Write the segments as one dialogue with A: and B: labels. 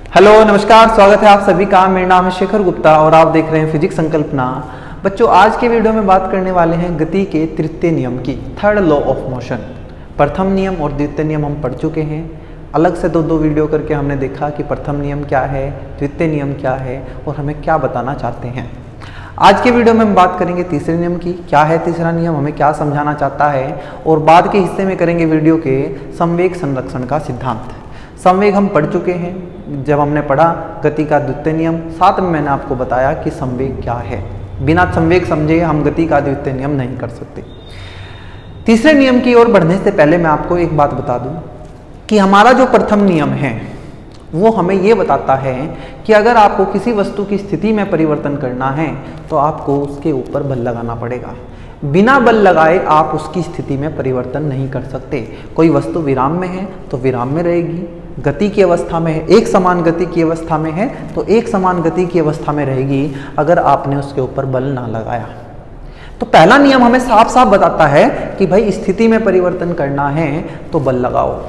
A: Hello नमस्कार, स्वागत है आप सभी का। मेरा नाम है शेखर गुप्ता और आप देख रहे हैं फिजिक्स संकल्पना। बच्चों, आज के वीडियो में बात करने वाले हैं गति के तृतीय नियम की, थर्ड लॉ ऑफ मोशन। प्रथम नियम और द्वितीय नियम हम पढ़ चुके हैं। अलग से दो वीडियो करके हमने देखा कि प्रथम नियम क्या है, द्वितीय नियम क्या है और हमें क्या बताना चाहते हैं। आज के वीडियो में हम बात करेंगे तीसरे नियम की, क्या है तीसरा नियम, हमें क्या समझाना चाहता है, और बाद के हिस्से में करेंगे वीडियो के संवेग संरक्षण का सिद्धांत। संवेग हम पढ़ चुके हैं जब हमने पढ़ा गति का द्वितीय नियम, साथ में मैंने आपको बताया कि संवेग क्या है। बिना संवेग समझे हम गति का द्वितीय नियम नहीं कर सकते। तीसरे नियम की ओर बढ़ने से पहले मैं आपको एक बात बता दूं कि हमारा जो प्रथम नियम है वो हमें ये बताता है कि अगर आपको किसी वस्तु की स्थिति में परिवर्तन करना है तो आपको उसके ऊपर बल लगाना पड़ेगा। बिना बल लगाए आप उसकी स्थिति में परिवर्तन नहीं कर सकते। कोई वस्तु विराम में है तो विराम में रहेगी, गति की अवस्था में है, एक समान गति की अवस्था में है तो एक समान गति की अवस्था में रहेगी अगर आपने उसके ऊपर बल ना लगाया। तो पहला नियम हमें साफ साफ बताता है कि भाई स्थिति में परिवर्तन करना है तो बल लगाओ,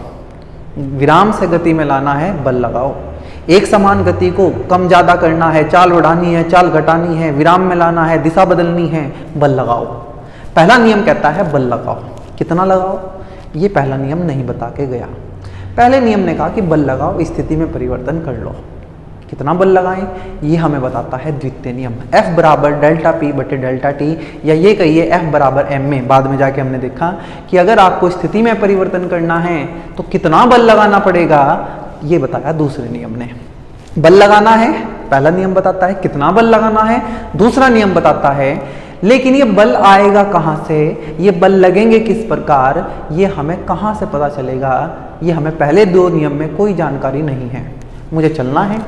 A: विराम से गति में लाना है बल लगाओ, एक समान गति को कम ज़्यादा करना है, चाल बढ़ानी है, चाल घटानी है, विराम में लाना है, दिशा बदलनी है, बल लगाओ। पहला नियम कहता है बल लगाओ। कितना लगाओ ये पहला नियम नहीं बता के गया। पहले नियम ने कहा कि बल लगाओ, स्थिति में परिवर्तन कर लो। कितना बल लगाएं ये हमें बताता है द्वितीय नियम, F बराबर डेल्टा P बटे डेल्टा T, या ये कहिए F बराबर m में। बाद में जाके हमने देखा कि अगर आपको स्थिति में परिवर्तन करना है तो कितना बल लगाना पड़ेगा, ये बताया दूसरे नियम ने। बल लगाना है, पहला नियम बताता है कितना बल लगाना है, दूसरा नियम बताता है लेकिन ये बल आएगा कहाँ से, ये बल लगेंगे किस प्रकार, ये हमें कहाँ से पता चलेगा, ये हमें पहले दो नियम में कोई जानकारी नहीं है। मुझे चलना है,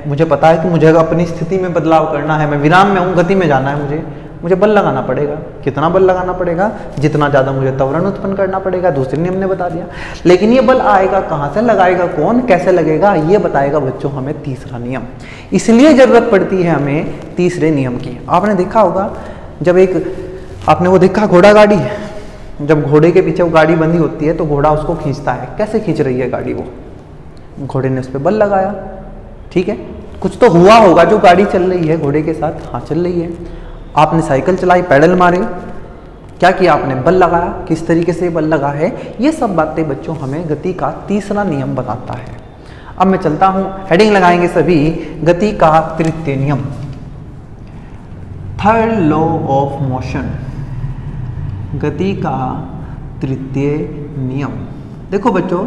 A: मुझे पता है कि मुझे अपनी स्थिति में बदलाव करना है, मैं विराम में हूँ, गति में जाना है, मुझे बल लगाना पड़ेगा। कितना बल लगाना पड़ेगा, जितना ज़्यादा मुझे त्वरण उत्पन्न करना पड़ेगा, दूसरे नियम ने बता दिया। लेकिन ये बल आएगा कहाँ से, लगाएगा कौन, कैसे लगेगा, ये बताएगा बच्चों हमें तीसरा नियम। इसलिए ज़रूरत पड़ती है हमें तीसरे नियम की। आपने देखा होगा जब आपने वो देखा घोड़ा गाड़ी, जब घोड़े के पीछे वो गाड़ी बंधी होती है तो घोड़ा उसको खींचता है। कैसे खींच रही है गाड़ी, वो घोड़े ने उस पर बल लगाया, ठीक है। कुछ तो हुआ होगा जो गाड़ी चल रही है घोड़े के साथ, हाँ चल रही है। आपने साइकिल चलाई, पैडल मारे, क्या किया आपने, बल लगाया, किस तरीके से बल लगा है, ये सब बातें बच्चों हमें गति का तीसरा नियम बताता है। अब मैं चलता हूं, हेडिंग लगाएंगे सभी, गति का तृतीय नियम, थर्ड लॉ ऑफ मोशन, गति का तृतीय नियम। देखो बच्चों,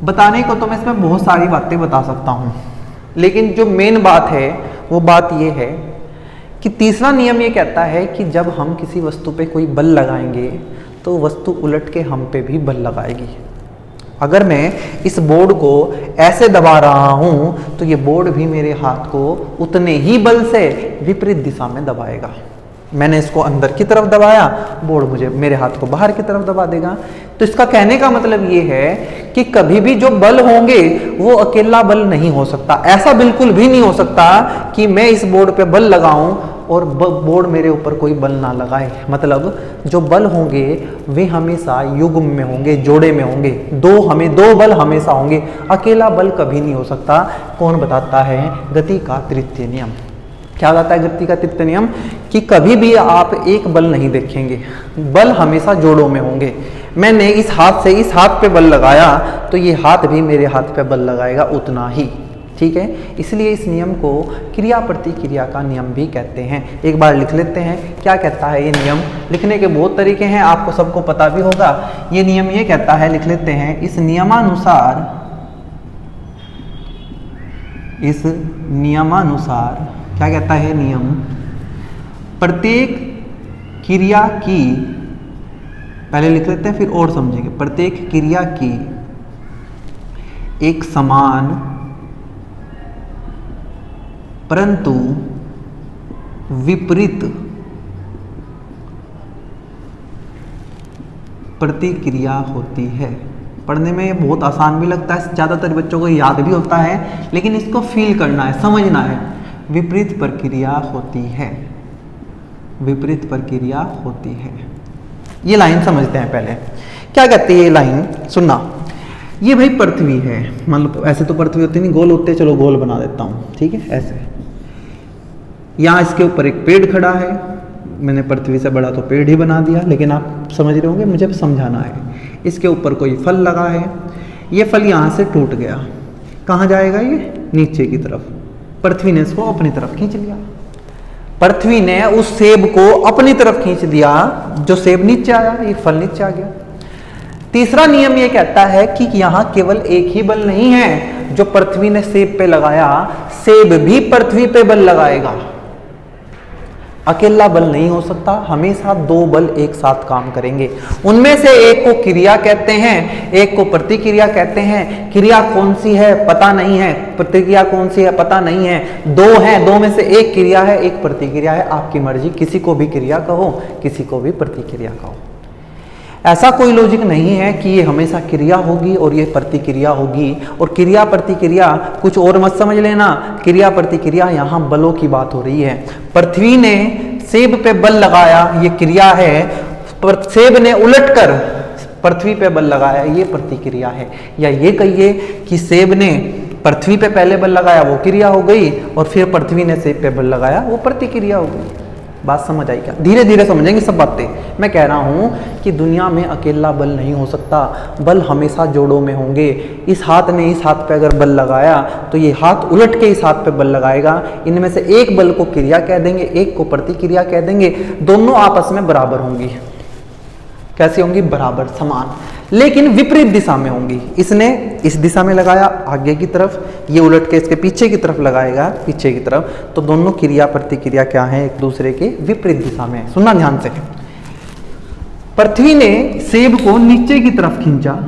A: बताने को तो मैं इसमें बहुत सारी बातें बता सकता हूं, लेकिन जो मेन बात है वो बात ये है कि तीसरा नियम ये कहता है कि जब हम किसी वस्तु पे कोई बल लगाएंगे तो वस्तु उलट के हम पे भी बल लगाएगी। अगर मैं इस बोर्ड को ऐसे दबा रहा हूँ तो ये बोर्ड भी मेरे हाथ को उतने ही बल से विपरीत दिशा में दबाएगा। मैंने इसको अंदर की तरफ दबाया, बोर्ड मेरे हाथ को बाहर की तरफ दबा देगा। तो इसका कहने का मतलब ये है कि कभी भी जो बल होंगे वो अकेला बल नहीं हो सकता। ऐसा बिल्कुल भी नहीं हो सकता कि मैं इस बोर्ड पे बल लगाऊं और बोर्ड मेरे ऊपर कोई बल ना लगाए। मतलब जो बल होंगे वे हमेशा युग्म में होंगे, जोड़े में होंगे, दो बल हमेशा होंगे, अकेला बल कभी नहीं हो सकता। कौन बताता है, गति का तृतीय नियम। क्या बताता है गति का तृतीय नियम, कि कभी भी आप एक बल नहीं देखेंगे, बल हमेशा जोड़ों में होंगे। मैंने इस हाथ से इस हाथ पे बल लगाया तो ये हाथ भी मेरे हाथ पे बल लगाएगा उतना ही, ठीक है। इसलिए इस नियम को क्रिया प्रतिक्रिया का नियम भी कहते हैं। एक बार लिख लेते हैं क्या कहता है ये नियम। लिखने के बहुत तरीके हैं, आपको सबको पता भी होगा। ये नियम ये कहता है, लिख लेते हैं, इस नियमानुसार क्या कहता है नियम, प्रत्येक क्रिया की, पहले लिख लेते हैं फिर और समझेंगे, प्रत्येक क्रिया की एक समान परंतु विपरीत प्रतिक्रिया होती है। पढ़ने में बहुत आसान भी लगता है, ज़्यादातर बच्चों को याद भी होता है, लेकिन इसको फील करना है, समझना है। विपरीत प्रक्रिया होती है, विपरीत प्रक्रिया होती है। ये लाइन समझते हैं पहले। क्या कहती है ये लाइन, सुनना। ये भाई पृथ्वी है, मतलब ऐसे तो पृथ्वी होती नहीं, गोल होते, चलो गोल बना देता हूँ, ठीक है ऐसे। यहाँ इसके ऊपर एक पेड़ खड़ा है, मैंने पृथ्वी से बड़ा तो पेड़ ही बना दिया, लेकिन आप समझ रहे होंगे मुझे समझाना है। इसके ऊपर कोई फल लगा है, ये फल यहाँ से टूट गया, कहाँ जाएगा ये? नीचे की तरफ। पृथ्वी ने इसको अपनी तरफ खींच लिया, पृथ्वी ने उस सेब को अपनी तरफ खींच दिया, जो सेब नीचे आया, ये फल नीचे आ गया। तीसरा नियम ये कहता है कि यहाँ केवल एक ही बल नहीं है, जो पृथ्वी ने सेब पे लगाया, सेब भी पृथ्वी पे बल लगाएगा। अकेला बल नहीं हो सकता, हमेशा दो बल एक साथ काम करेंगे। उनमें से एक को क्रिया कहते हैं, एक को प्रतिक्रिया कहते हैं। क्रिया कौन सी है पता नहीं है, प्रतिक्रिया कौन सी है पता नहीं है। दो हैं, दो में से एक क्रिया है, एक प्रतिक्रिया है, आपकी मर्जी, किसी को भी क्रिया कहो, किसी को भी प्रतिक्रिया कहो। ऐसा कोई लॉजिक नहीं है कि ये हमेशा क्रिया होगी और ये प्रतिक्रिया होगी, और क्रिया प्रतिक्रिया कुछ और मत समझ लेना। क्रिया प्रतिक्रिया यहाँ बलों की बात हो रही है। पृथ्वी ने सेब पे बल लगाया, ये क्रिया है, पर सेब ने उलटकर पृथ्वी पे बल लगाया, ये प्रतिक्रिया है। या ये कहिए कि सेब ने पृथ्वी पे पहले बल लगाया, वो क्रिया हो गई, और फिर पृथ्वी ने सेब पे बल लगाया, वो प्रतिक्रिया हो गई। बात समझ आई क्या? धीरे धीरे समझेंगे सब बातें। मैं कह रहा हूं कि दुनिया में अकेला बल नहीं हो सकता, बल हमेशा जोड़ों में होंगे। इस हाथ ने इस हाथ पे अगर बल लगाया तो ये हाथ उलट के इस हाथ पे बल लगाएगा। इनमें से एक बल को क्रिया कह देंगे, एक को प्रतिक्रिया कह देंगे, दोनों आपस में बराबर होंगी। कैसी होंगी? बराबर, समान, लेकिन विपरीत दिशा में होंगी। इसने इस दिशा में लगाया आगे की तरफ, ये उलट के इसके पीछे की तरफ लगाएगा, पीछे की तरफ, तो दोनों क्रिया प्रतिक्रिया क्या है? एक दूसरे के विपरीत दिशा में। सुनना ध्यान से। पृथ्वी ने सेब को नीचे की तरफ खींचा,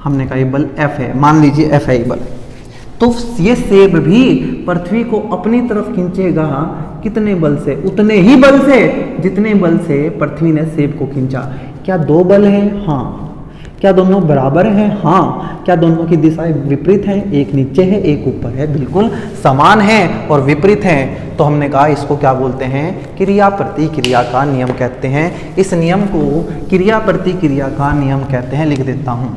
A: हमने कहा ये बल F है, मान लीजिए F है ये बल, तो ये सेब भी पृथ्वी को अपनी तरफ खींचेगा। कितने बल से? उतने ही बल से जितने बल से पृथ्वी ने सेब को खींचा। क्या दो बल हैं? हाँ। क्या दोनों बराबर हैं? हाँ। क्या दोनों की दिशाएं विपरीत हैं? एक नीचे है, एक ऊपर है? बिल्कुल समान है और विपरीत हैं। तो हमने कहा इसको क्या बोलते हैं? क्रिया प्रतिक्रिया का नियम कहते हैं। इस नियम को क्रिया प्रतिक्रिया का नियम कहते हैं। लिख देता हूं,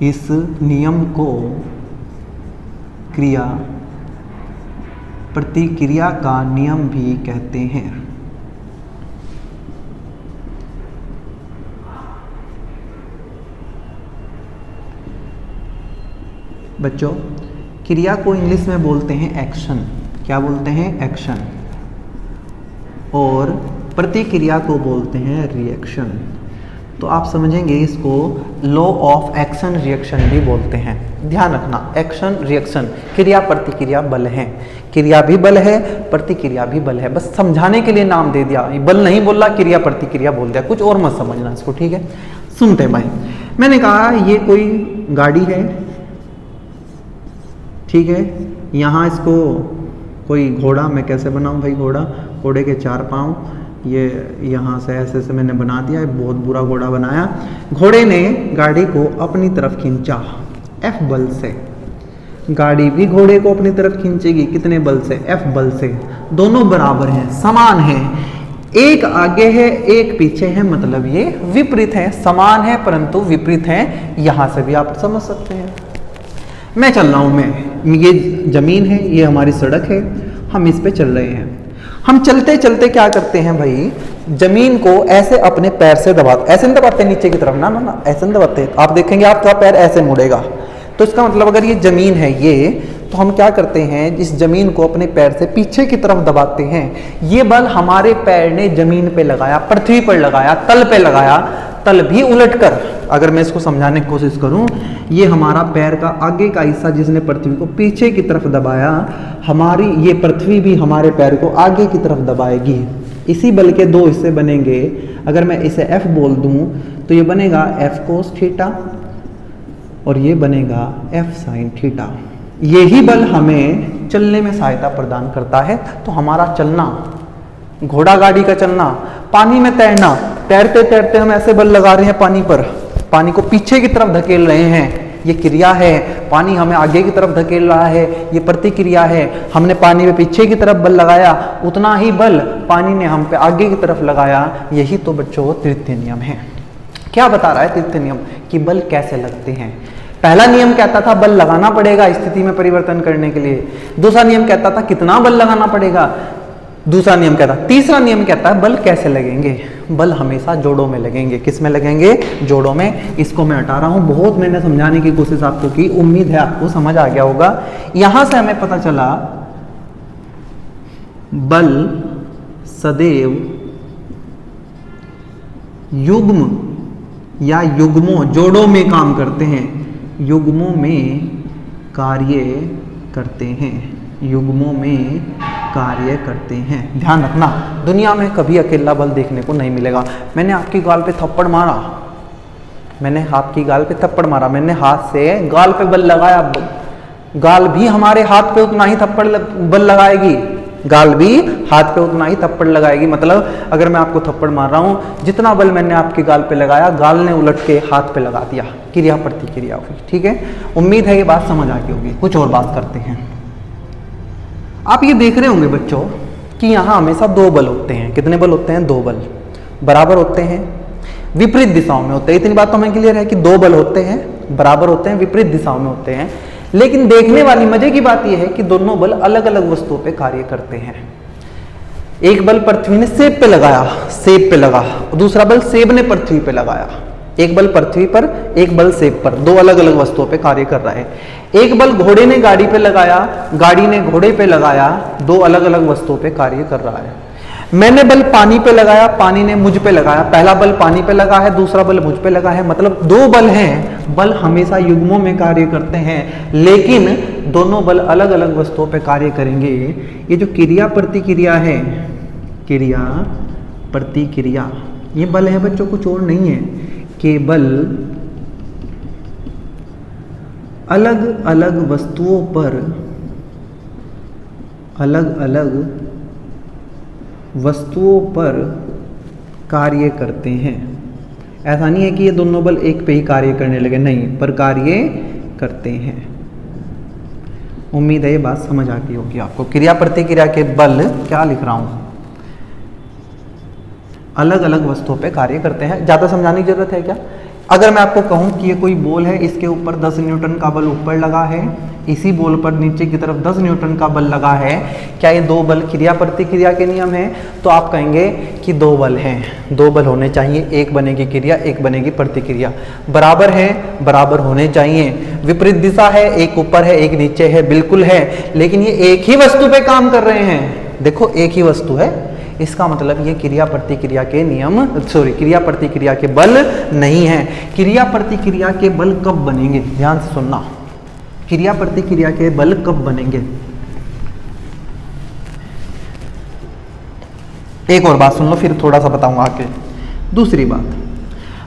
A: इस नियम को क्रिया प्रतिक्रिया का नियम भी कहते हैं। बच्चों, क्रिया को इंग्लिश में बोलते हैं एक्शन। क्या बोलते हैं? एक्शन। और प्रतिक्रिया को बोलते हैं रिएक्शन। तो आप समझेंगे इसको लॉ ऑफ एक्शन रिएक्शन भी बोलते हैं। ध्यान रखना, एक्शन रिएक्शन, क्रिया प्रतिक्रिया बल है। क्रिया भी बल है, प्रतिक्रिया भी बल है। बस समझाने के लिए नाम दे दिया, बल नहीं बोला, क्रिया प्रतिक्रिया बोल दिया, कुछ और मत समझना इसको, ठीक है? सुनते भाई, मैंने कहा ये कोई गाड़ी है, ठीक है? यहाँ इसको कोई घोड़ा, मैं कैसे बनाऊँ भाई घोड़ा? घोड़े के चार पाँव, ये यहाँ से ऐसे से मैंने बना दिया, बहुत बुरा घोड़ा बनाया। घोड़े ने गाड़ी को अपनी तरफ खींचा F बल से। गाड़ी भी घोड़े को अपनी तरफ खींचेगी, कितने बल से? F बल से। दोनों बराबर हैं, समान हैं। एक आगे है, एक पीछे है, मतलब ये विपरीत है। समान है परंतु विपरीत है। यहां से भी आप समझ सकते हैं। मैं चल रहा हूं, ये जमीन है, ये हमारी सड़क है, हम इस पे चल रहे हैं। हम चलते चलते क्या करते हैं भाई? जमीन को ऐसे अपने पैर से दबाते, ऐसे नहीं दबाते नीचे की तरफ, ना ना ना, ऐसे नहीं दबाते। आप देखेंगे आपका पैर ऐसे मुड़ेगा, तो इसका मतलब अगर ये जमीन है ये, तो हम क्या करते हैं? इस जमीन को अपने पैर से पीछे की तरफ दबाते हैं। ये बल हमारे पैर ने जमीन पे लगाया, पृथ्वी पर लगाया, तल पे लगाया। तल भी उलटकर, अगर मैं इसको समझाने की कोशिश करूं, ये हमारा पैर का आगे का हिस्सा जिसने पृथ्वी को पीछे की तरफ दबाया, हमारी ये पृथ्वी भी हमारे पैर को आगे की तरफ दबाएगी। इसी बल के दो हिस्से बनेंगे। अगर मैं इसे F बोल दूं तो ये बनेगा F कोस थीटा और ये बनेगा F साइन थीटा। यही बल हमें चलने में सहायता प्रदान करता है। तो हमारा चलना, घोड़ा गाड़ी का चलना, पानी में तैरना, तैरते तैरते हम ऐसे बल लगा रहे हैं पानी पर, पानी को पीछे की तरफ धकेल रहे हैं, ये क्रिया है। पानी हमें आगे की तरफ धकेल रहा है, ये प्रतिक्रिया है। हमने पानी में पीछे की तरफ बल लगाया, उतना ही बल पानी ने हम पे आगे की तरफ लगाया। यही तो बच्चों तृतीय नियम है। क्या बता रहा है तृतीय नियम कि बल कैसे लगते हैं। पहला नियम कहता था बल लगाना पड़ेगा स्थिति में परिवर्तन करने के लिए, दूसरा नियम कहता था कितना बल लगाना पड़ेगा, दूसरा नियम कहता, तीसरा नियम कहता है बल कैसे लगेंगे। बल हमेशा जोड़ों में लगेंगे। किस में लगेंगे? जोड़ों में। इसको मैं हटा रहा हूं, बहुत मैंने समझाने की कोशिश आपको की, उम्मीद है आपको समझ आ गया होगा। यहां से हमें पता चला बल सदैव युग्म या युग्मों, जोड़ों में काम करते हैं, युग्मों में कार्य करते हैं, युग्मों में कार्य करते हैं। ध्यान रखना, दुनिया में कभी अकेला बल देखने को नहीं मिलेगा। मैंने आपकी गाल पे थप्पड़ मारा, मैंने आपकी गाल पे थप्पड़ मारा, मैंने हाथ से गाल पे बल लगाया, गाल भी हमारे हाथ पे उतना ही थप्पड़ बल लगाएगी, गाल भी हाथ पे उतना ही थप्पड़ लगाएगी। मतलब अगर मैं आपको थप्पड़ मार रहा हूं, जितना बल मैंने आपकी गाल पे लगाया, गाल ने उलट के हाथ पे लगा दिया, क्रिया प्रतिक्रिया हुई। ठीक है, उम्मीद है ये बात समझ आ गई होगी। कुछ और बात करते हैं। आप ये देख रहे होंगे बच्चों कि यहाँ हमेशा दो बल होते हैं। कितने बल होते हैं? दो बल। बराबर होते हैं, विपरीत दिशाओं में होते हैं। इतनी बात तो हमें क्लियर है कि दो बल होते हैं, बराबर होते हैं, विपरीत दिशाओं में होते हैं। लेकिन देखने वाली मजे की बात यह है कि दोनों बल अलग अलग वस्तुओं पे कार्य करते हैं। एक बल पृथ्वी ने सेब पे लगाया, सेब पे लगा, दूसरा बल सेब ने पृथ्वी पे लगाया। एक बल पृथ्वी पर, एक बल सेब पर, दो अलग अलग वस्तुओं पे कार्य कर रहा है। एक बल घोड़े ने गाड़ी पे लगाया, गाड़ी ने घोड़े पे लगाया, दो अलग अलग वस्तुओं पे कार्य कर रहा है। मैंने बल पानी पे लगाया, पानी ने मुझ पे लगाया। पहला बल पानी पे लगा है, दूसरा बल मुझ पे लगा है। मतलब दो बल हैं, बल हमेशा युग्मों में कार्य करते हैं, लेकिन दोनों बल अलग अलग वस्तुओं पे कार्य करेंगे। ये जो क्रिया प्रतिक्रिया है, क्रिया प्रतिक्रिया, ये बल है बच्चों, कुछ और नहीं है। केवल अलग अलग वस्तुओं पर अलग अलग वस्तुओं पर कार्य करते हैं। ऐसा नहीं है कि ये दोनों बल एक पे ही कार्य करने लगे, नहीं, पर कार्य करते हैं। उम्मीद है ये बात समझ आ गई होगी आपको। क्रिया प्रतिक्रिया के बल, क्या लिख रहा हूं, अलग अलग वस्तुओं पे कार्य करते हैं। ज़्यादा समझाने की जरूरत है क्या? अगर मैं आपको कहूं कि ये कोई बॉल है, इसके ऊपर 10 न्यूटन का बल ऊपर लगा है, इसी बॉल पर नीचे की तरफ 10 न्यूटन का बल लगा है, क्या ये दो बल क्रिया प्रतिक्रिया के नियम है? तो आप कहेंगे कि दो बल हैं, दो बल होने चाहिए, एक बनेगी क्रिया, एक बनेगी प्रतिक्रिया। बराबर है, बराबर होने चाहिए। विपरीत दिशा है, एक ऊपर है, एक नीचे है, बिल्कुल है, लेकिन ये एक ही वस्तु पे काम कर रहे हैं। देखो एक ही वस्तु है, इसका मतलब ये क्रिया प्रतिक्रिया के नियम, क्रिया प्रतिक्रिया के बल नहीं है। क्रिया प्रतिक्रिया के बल कब बनेंगे? ध्यान से सुनना, क्रिया प्रतिक्रिया के बल कब बनेंगे? एक और बात सुन लो, फिर थोड़ा सा बताऊंगा आगे। दूसरी बात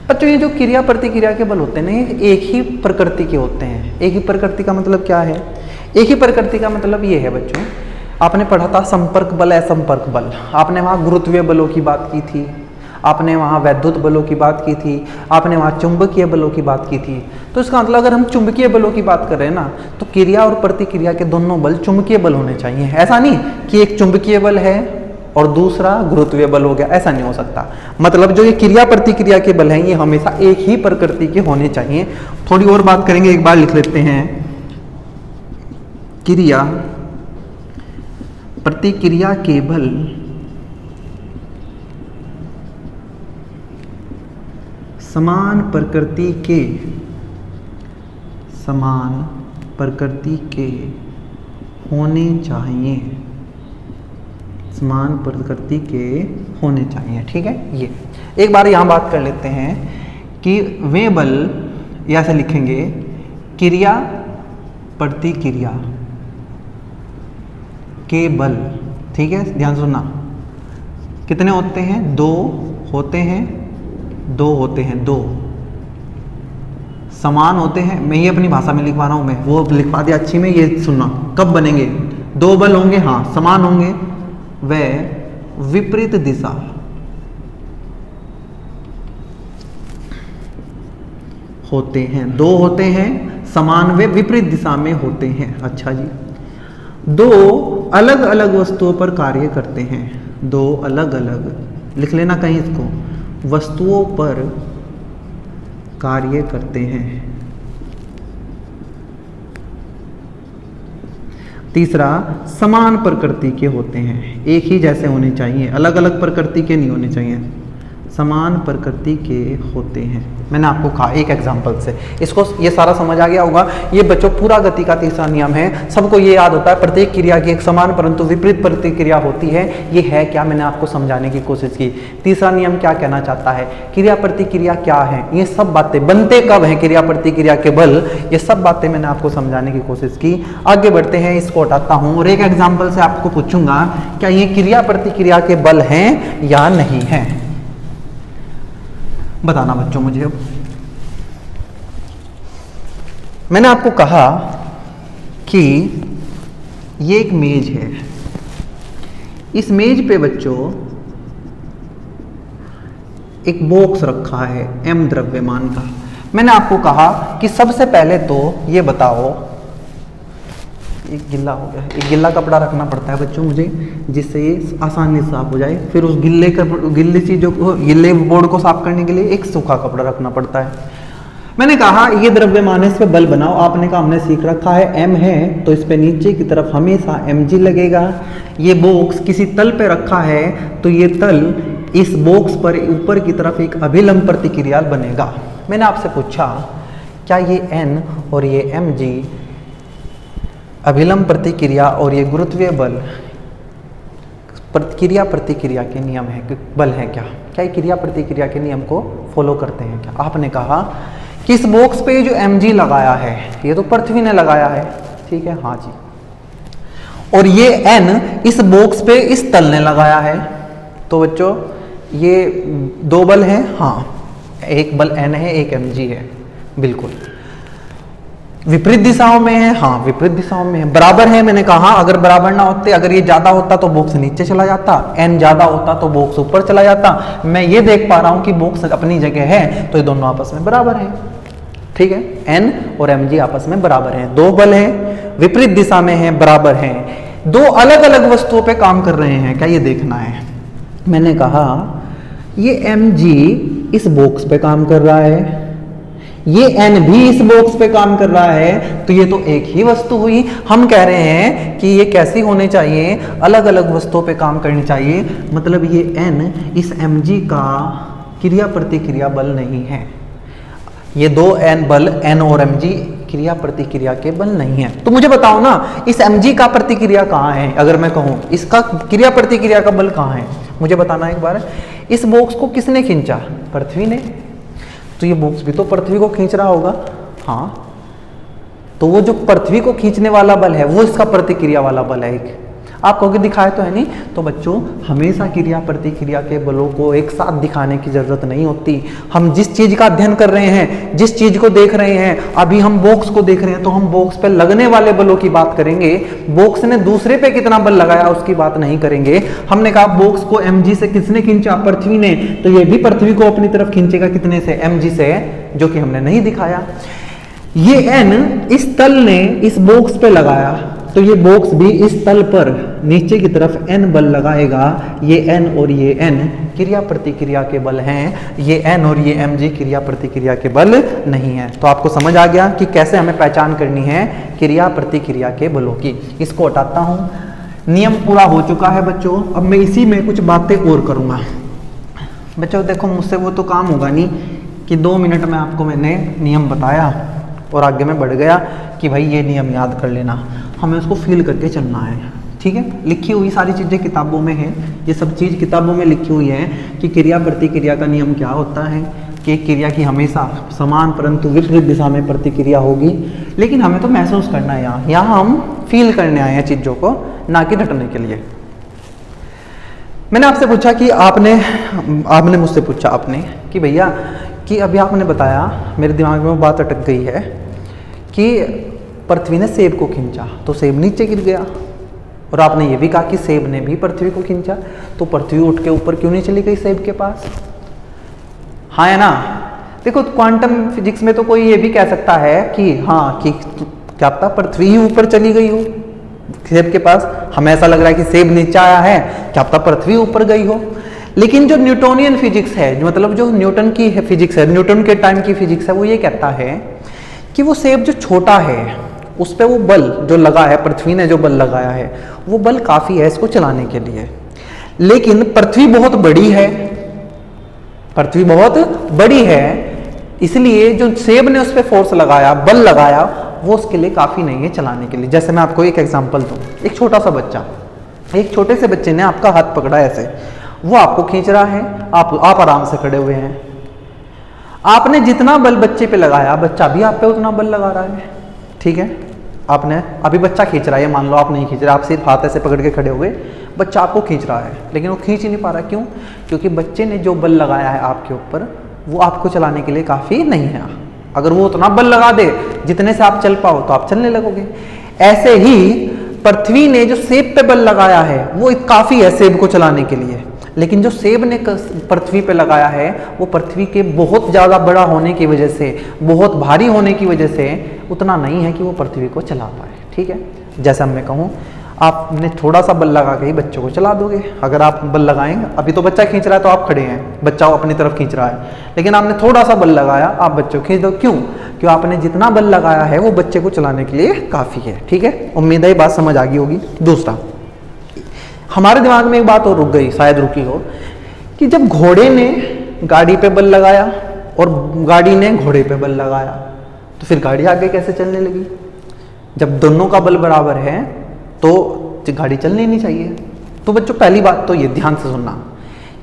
A: बच्चों, ये जो क्रिया प्रतिक्रिया के बल होते हैं ना, ये एक ही प्रकृति के होते हैं। एक ही प्रकृति का मतलब क्या है? एक ही प्रकृति का मतलब ये है बच्चों, आपने पढ़ा था संपर्क बल, असंपर्क बल, आपने वहाँ गुरुत्वीय बलों की बात की थी, आपने वहाँ वैद्युत बलों की बात की थी, आपने वहाँ चुंबकीय बलों की बात की थी। तो इसका मतलब अगर हम चुंबकीय बलों की बात कर रहे हैं ना, तो क्रिया और प्रतिक्रिया के दोनों बल चुंबकीय बल होने चाहिए। ऐसा नहीं कि एक चुंबकीय बल है और दूसरा गुरुत्वीय बल हो गया, ऐसा नहीं हो सकता। मतलब जो ये क्रिया प्रतिक्रिया के बल हैं, ये हमेशा एक ही प्रकृति के होने चाहिए। थोड़ी और बात करेंगे, एक बार लिख लेते हैं। क्रिया प्रतिक्रिया के बल समान प्रकृति के होने चाहिए, समान प्रकृति के होने चाहिए। ठीक है, ये एक बार यहां बात कर लेते हैं कि वे बल, या से लिखेंगे क्रिया प्रतिक्रिया के बल। ठीक है, ध्यान सुनना, कितने होते हैं? दो होते हैं, दो होते हैं, दो समान होते हैं। मैं ये अपनी भाषा में लिखवा रहा हूं, मैं वो लिखवा दिया अच्छी में। ये सुनना, कब बनेंगे? दो बल होंगे, हाँ, समान होंगे, वे विपरीत दिशा होते हैं। दो होते हैं, समान वे विपरीत दिशा में होते हैं। अच्छा जी, दो अलग अलग वस्तुओं पर कार्य करते हैं। दो अलग अलग, लिख लेना कहीं इसको, वस्तुओं पर कार्य करते हैं। तीसरा, समान प्रकृति के होते हैं, एक ही जैसे होने चाहिए, अलग अलग प्रकृति के नहीं होने चाहिए, समान प्रकृति के होते हैं। मैंने आपको कहा एक एग्जांपल से, इसको ये सारा समझ आ गया होगा। ये बच्चों पूरा गति का तीसरा नियम है, सबको ये याद होता है, प्रत्येक क्रिया की एक समान परंतु विपरीत प्रतिक्रिया होती है। ये है क्या, मैंने आपको समझाने की कोशिश की। तीसरा नियम क्या कहना चाहता है, क्रिया प्रतिक्रिया क्या है, ये सब बातें बनते कब है, क्रिया प्रतिक्रिया के बल, ये सब बातें मैंने आपको समझाने की कोशिश की। आगे बढ़ते हैं, इसको हटाता हूँ और एक एग्जाम्पल से आपको पूछूंगा क्या ये क्रिया प्रतिक्रिया के बल हैं या नहीं है, बताना बच्चों मुझे। अब मैंने आपको कहा कि ये एक मेज है, इस मेज पे बच्चों एक बॉक्स रखा है m द्रव्यमान का। मैंने आपको कहा कि सबसे पहले तो ये बताओ, एक गिल्ला हो गया, एक गिल्ला कपड़ा रखना पड़ता है बच्चों मुझे, जिससे ये आसानी से साफ हो जाए। फिर उस गिल्ली चीजों को, गिल्ले बोर्ड को साफ करने के लिए एक सूखा कपड़ा रखना पड़ता है। मैंने कहा ये द्रव्यमान है, इस पे बल बनाओ। आपने कहा हमने सीख रखा है m है तो इस पे नीचे की तरफ हमेशा mg लगेगा। ये बॉक्स किसी तल पे रखा है तो ये तल इस बॉक्स पर ऊपर की तरफ एक अभिलंब प्रतिक्रिया बनेगा। मैंने आपसे पूछा क्या ये n और ये mg अभिलंब प्रतिक्रिया और ये गुरुत्वीय बल क्रिया प्रतिक्रिया के नियम है, बल है क्या, क्या ये क्रिया प्रतिक्रिया के नियम को फॉलो करते हैं क्या। आपने कहा कि इस बॉक्स पे जो mg लगाया है ये तो पृथ्वी ने लगाया है, ठीक है, हाँ जी, और ये n इस बॉक्स पे इस तल ने लगाया है। तो बच्चों ये दो बल हैं, हाँ, एक बल n है एक mg है, बिल्कुल। विपरीत दिशाओं में है, हाँ विपरीत दिशाओं में है। बराबर है, मैंने कहा अगर बराबर ना होते, अगर ये ज्यादा होता तो बॉक्स नीचे चला जाता, n ज्यादा होता तो बॉक्स ऊपर चला जाता। मैं ये देख पा रहा हूं कि बॉक्स अपनी जगह है तो ये दोनों आपस में बराबर है, ठीक है, n और mg आपस में बराबर है, दो बल है, विपरीत दिशा में है, बराबर है, दो अलग अलग वस्तुओं पे काम कर रहे हैं, क्या ये देखना है। मैंने कहा ये mg इस बॉक्स पे काम कर रहा है, ये n भी इस बॉक्स पे काम कर रहा है, तो ये तो एक ही वस्तु हुई। हम कह रहे हैं कि ये कैसी होनी चाहिए, अलग अलग वस्तुओं पे काम करनी चाहिए, मतलब ये n इस mg का क्रिया प्रतिक्रिया बल नहीं है। ये दो n बल n और mg क्रिया प्रतिक्रिया के बल नहीं है। तो मुझे बताओ ना इस mg का प्रतिक्रिया कहाँ है, अगर मैं कहूँ इसका क्रिया प्रतिक्रिया का बल कहाँ है, मुझे बताना एक बार। इस बॉक्स को किसने खींचा, पृथ्वी ने, तो ये बॉक्स भी तो पृथ्वी को खींच रहा होगा, हाँ, तो वो जो पृथ्वी को खींचने वाला बल है वो इसका प्रतिक्रिया वाला बल है एक। आप कहोगे दिखाए तो है नहीं, तो बच्चों हमेशा क्रिया प्रतिक्रिया के बलों को एक साथ दिखाने की जरूरत नहीं होती। हम जिस चीज का अध्ययन कर रहे हैं, जिस चीज को देख रहे हैं, अभी हम बॉक्स को देख रहे हैं तो हम बॉक्स पे लगने वाले बलों की बात करेंगे, बॉक्स ने दूसरे पे कितना बल लगाया उसकी बात नहीं करेंगे। हमने कहा बॉक्स को mg से किसने खींचा, पृथ्वी ने, तो ये भी पृथ्वी को अपनी तरफ खींचेगा, कितने से, mg से, जो कि हमने नहीं दिखाया। ये n इस तल ने इस बॉक्स पे लगाया तो ये बॉक्स भी इस तल पर नीचे की तरफ n बल लगाएगा। ये n और ये n क्रिया प्रतिक्रिया के बल हैं, ये n और ये mg क्रिया प्रतिक्रिया के बल नहीं है। तो आपको समझ आ गया कि कैसे हमें पहचान करनी है क्रिया प्रतिक्रिया के बलों की। इसको हटाता हूँ, नियम पूरा हो चुका है बच्चों। अब मैं इसी में कुछ बातें और करूँगा बच्चों। देखो मुझसे वो तो काम होगा नहीं कि 2 मिनट में आपको मैंने नियम बताया और आगे मैं बढ़ गया कि भाई ये नियम याद कर लेना, हमें उसको फील करके चलना है, ठीक है। लिखी हुई सारी चीज़ें किताबों में है, ये सब चीज़ किताबों में लिखी हुई है कि क्रिया प्रतिक्रिया का नियम क्या होता है, कि क्रिया की हमेशा समान परंतु विपरीत दिशा में प्रतिक्रिया होगी। लेकिन हमें तो महसूस करना है, यहाँ हम फील करने आए हैं चीज़ों को, ना कि रटने के लिए। मैंने आपसे पूछा कि आपने मुझसे पूछा आपने कि भैया कि अभी आपने बताया, मेरे दिमाग में वो बात अटक गई है कि पृथ्वी ने सेब को खींचा तो सेब नीचे गिर गया, और आपने ये भी कहा कि सेब ने भी पृथ्वी को खींचा, तो पृथ्वी उठ के ऊपर क्यों नहीं चली गई सेब के पास, हाँ है ना। देखो क्वांटम फिजिक्स में तो कोई ये भी कह सकता है कि हाँ कि क्या पता पृथ्वी ही ऊपर चली गई हो सेब के पास, हमें ऐसा लग रहा है कि सेब नीचे आया है, क्या पता पृथ्वी ऊपर गई हो। लेकिन जो न्यूटोनियन फिजिक्स है, जो मतलब जो न्यूटन की फिजिक्स है, न्यूटन के टाइम की फिजिक्स है, वो ये कहता है कि वो सेब जो छोटा है उस पर वो बल जो लगा है, पृथ्वी ने जो बल लगाया है वो बल काफ़ी है इसको चलाने के लिए। लेकिन पृथ्वी बहुत बड़ी है, पृथ्वी बहुत बड़ी है, इसलिए जो सेब ने उस पर फोर्स लगाया, बल लगाया, वो उसके लिए काफ़ी नहीं है चलाने के लिए। जैसे मैं आपको एक एग्जांपल दूं, एक छोटा सा बच्चा, एक छोटे से बच्चे ने आपका हाथ पकड़ा ऐसे, वो आपको खींच रहा है, आप आराम से खड़े हुए हैं, आपने जितना बल बच्चे पे लगाया बच्चा भी आप पे उतना बल लगा रहा है, ठीक है। आपने अभी बच्चा खींच रहा है, मान लो आप नहीं खींच रहे, आप सिर्फ हाथ ऐसे पकड़ के खड़े हुए, बच्चा आपको खींच रहा है, लेकिन वो खींच ही नहीं पा रहा। क्यों? क्योंकि बच्चे ने जो बल लगाया है आपके ऊपर वो आपको चलाने के लिए काफ़ी नहीं है। अगर वो उतना बल लगा दे जितने से आप चल पाओ तो आप चलने लगोगे। ऐसे ही पृथ्वी ने जो सेब पे बल लगाया है वो काफ़ी है सेब को चलाने के लिए, लेकिन जो सेब ने पृथ्वी पे लगाया है वो पृथ्वी के बहुत ज़्यादा बड़ा होने की वजह से, बहुत भारी होने की वजह से उतना नहीं है कि वो पृथ्वी को चला पाए, ठीक है। जैसा मैं कहूँ, आपने थोड़ा सा बल लगा के ही बच्चों को चला दोगे। अगर आप बल लगाएंगे, अभी तो बच्चा खींच रहा है तो आप खड़े हैं, बच्चा अपनी तरफ खींच रहा है, लेकिन आपने थोड़ा सा बल लगाया, आप बच्चों को खींच दो। क्यों? क्यों आपने जितना बल लगाया है वो बच्चे को चलाने के लिए काफ़ी है, ठीक है। उम्मीद है ये बात समझ आ गई होगी। दूसरा, हमारे दिमाग में एक बात और रुक गई, शायद रुकी हो, कि जब घोड़े ने गाड़ी पे बल लगाया और गाड़ी ने घोड़े पे बल लगाया तो फिर गाड़ी आगे कैसे चलने लगी? जब दोनों का बल बराबर है तो गाड़ी चलनी नहीं चाहिए। तो बच्चों पहली बात तो ये ध्यान से सुनना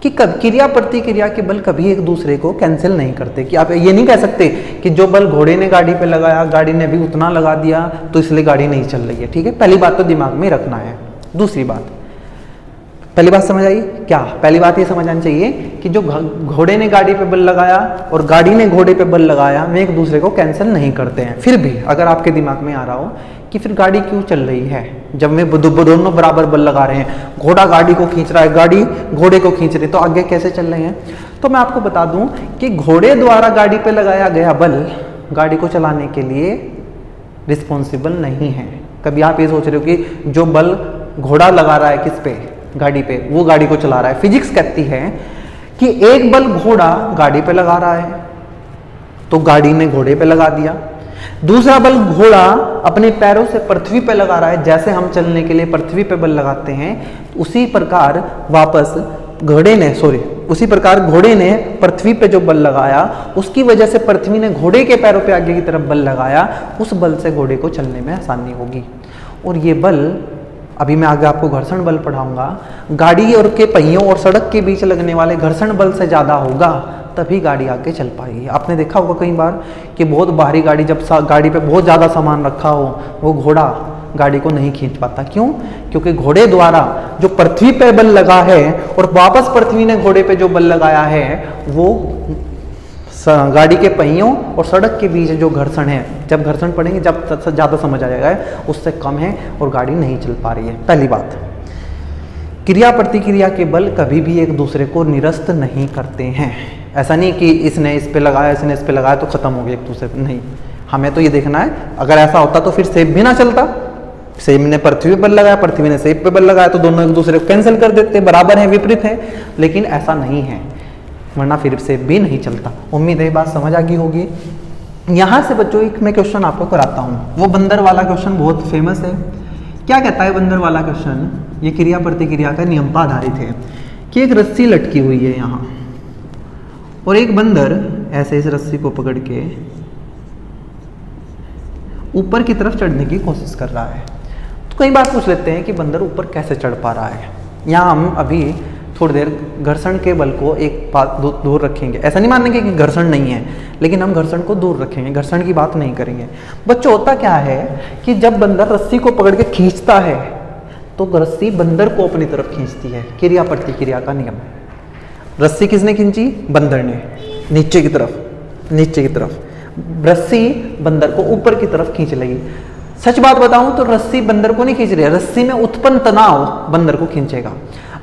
A: कि क्रिया प्रतिक्रिया के बल कभी एक दूसरे को कैंसिल नहीं करते। कि आप ये नहीं कह सकते कि जो बल घोड़े ने गाड़ी पे लगाया गाड़ी ने भी उतना लगा दिया तो इसलिए गाड़ी नहीं चल रही है, ठीक है। पहली बात तो दिमाग में रखना है। दूसरी बात, पहली बात समझ आई क्या? पहली बात ये समझ आनी चाहिए कि जो घोड़े ने गाड़ी पे बल लगाया और गाड़ी ने घोड़े पे बल लगाया वे एक दूसरे को कैंसिल नहीं करते हैं। फिर भी अगर आपके दिमाग में आ रहा हो कि फिर गाड़ी क्यों चल रही है जब वे दोनों बराबर बल लगा रहे हैं, घोड़ा गाड़ी को खींच रहा है, गाड़ी घोड़े को खींच रही, तो आगे कैसे चल रहे हैं? तो मैं आपको बता दूं कि घोड़े द्वारा गाड़ी पे लगाया गया बल गाड़ी को चलाने के लिए रिस्पॉन्सिबल नहीं है। कभी आप ये सोच रहे हो कि जो बल घोड़ा लगा रहा है किस पे, गाड़ी पे, वो गाड़ी को चला रहा है। फिजिक्स कहती है कि एक बल घोड़ा गाड़ी पे लगा रहा है तो गाड़ी ने घोड़े पे लगा दिया, दूसरा बल घोड़ा अपने पैरों से पृथ्वी पे लगा रहा है। जैसे हम चलने के लिए पृथ्वी पे बल लगाते हैं उसी प्रकार उसी प्रकार घोड़े ने पृथ्वी पे जो बल लगाया उसकी वजह से पृथ्वी ने घोड़े के पैरों पे आगे की तरफ बल लगाया, उस बल से घोड़े को चलने में आसानी होगी। और ये बल अभी मैं आगे आपको घर्षण बल पढ़ाऊंगा, गाड़ी और के पहियों और सड़क के बीच लगने वाले घर्षण बल से ज़्यादा होगा तभी गाड़ी आगे चल पाएगी। आपने देखा होगा कई बार कि बहुत भारी गाड़ी, जब गाड़ी पे बहुत ज़्यादा सामान रखा हो, वो घोड़ा गाड़ी को नहीं खींच पाता। क्यों? क्योंकि घोड़े द्वारा जो पृथ्वी पे बल लगा है और वापस पृथ्वी ने घोड़े पे जो बल लगाया है वो गाड़ी के पहियों और सड़क के बीच जो घर्षण है, जब घर्षण पड़ेंगे जब ज़्यादा समझ आ जाएगा, उससे कम है और गाड़ी नहीं चल पा रही है। पहली बात, क्रिया प्रतिक्रिया के बल कभी भी एक दूसरे को निरस्त नहीं करते हैं। ऐसा नहीं कि इसने इस पे लगाया, इसने इस पे लगाया तो खत्म हो गया एक दूसरे पे, नहीं। हमें तो ये देखना है, अगर ऐसा होता तो फिर सेब भी ना चलता। सेब ने पृथ्वी पे बल लगाया, पृथ्वी ने सेब पे बल लगाया तो दोनों एक दूसरे को कैंसिल कर देते, बराबर है, विपरीत है। लेकिन ऐसा नहीं है, वरना फिर सेब भी नहीं चलता। उम्मीद है बात समझ आ गई होगी। यहाँ से बच्चों एक मैं क्वेश्चन आपको कराता हूँ, वो बंदर वाला क्वेश्चन बहुत फेमस है। क्या कहता है बंदर वाला क्वेश्चन? ये क्रिया प्रतिक्रिया का नियम पर आधारित है कि एक रस्सी लटकी हुई है यहाँ और एक बंदर ऐसे इस रस्सी को पकड़ के ऊपर की तरफ चढ़ने की कोशिश कर रहा है। तो कई बार पूछ लेते हैं कि बंदर ऊपर कैसे चढ़ पा रहा है। यहाँ हम अभी थोड़ी देर घर्षण के बल को एक बात दूर रखेंगे। ऐसा नहीं मानेंगे कि घर्षण नहीं है, लेकिन हम घर्षण को दूर रखेंगे, घर्षण की बात नहीं करेंगे। बच्चों होता क्या है कि जब बंदर रस्सी को पकड़ के खींचता है तो रस्सी बंदर को अपनी तरफ खींचती है। क्रिया प्रतिक्रिया का नियम। रस्सी किसने खींची? बंदर ने, नीचे की तरफ। रस्सी बंदर को ऊपर की तरफ खींच लगी। सच बात बताऊं तो रस्सी बंदर को नहीं खींच रही है, रस्सी में उत्पन्न तनाव बंदर को खींचेगा।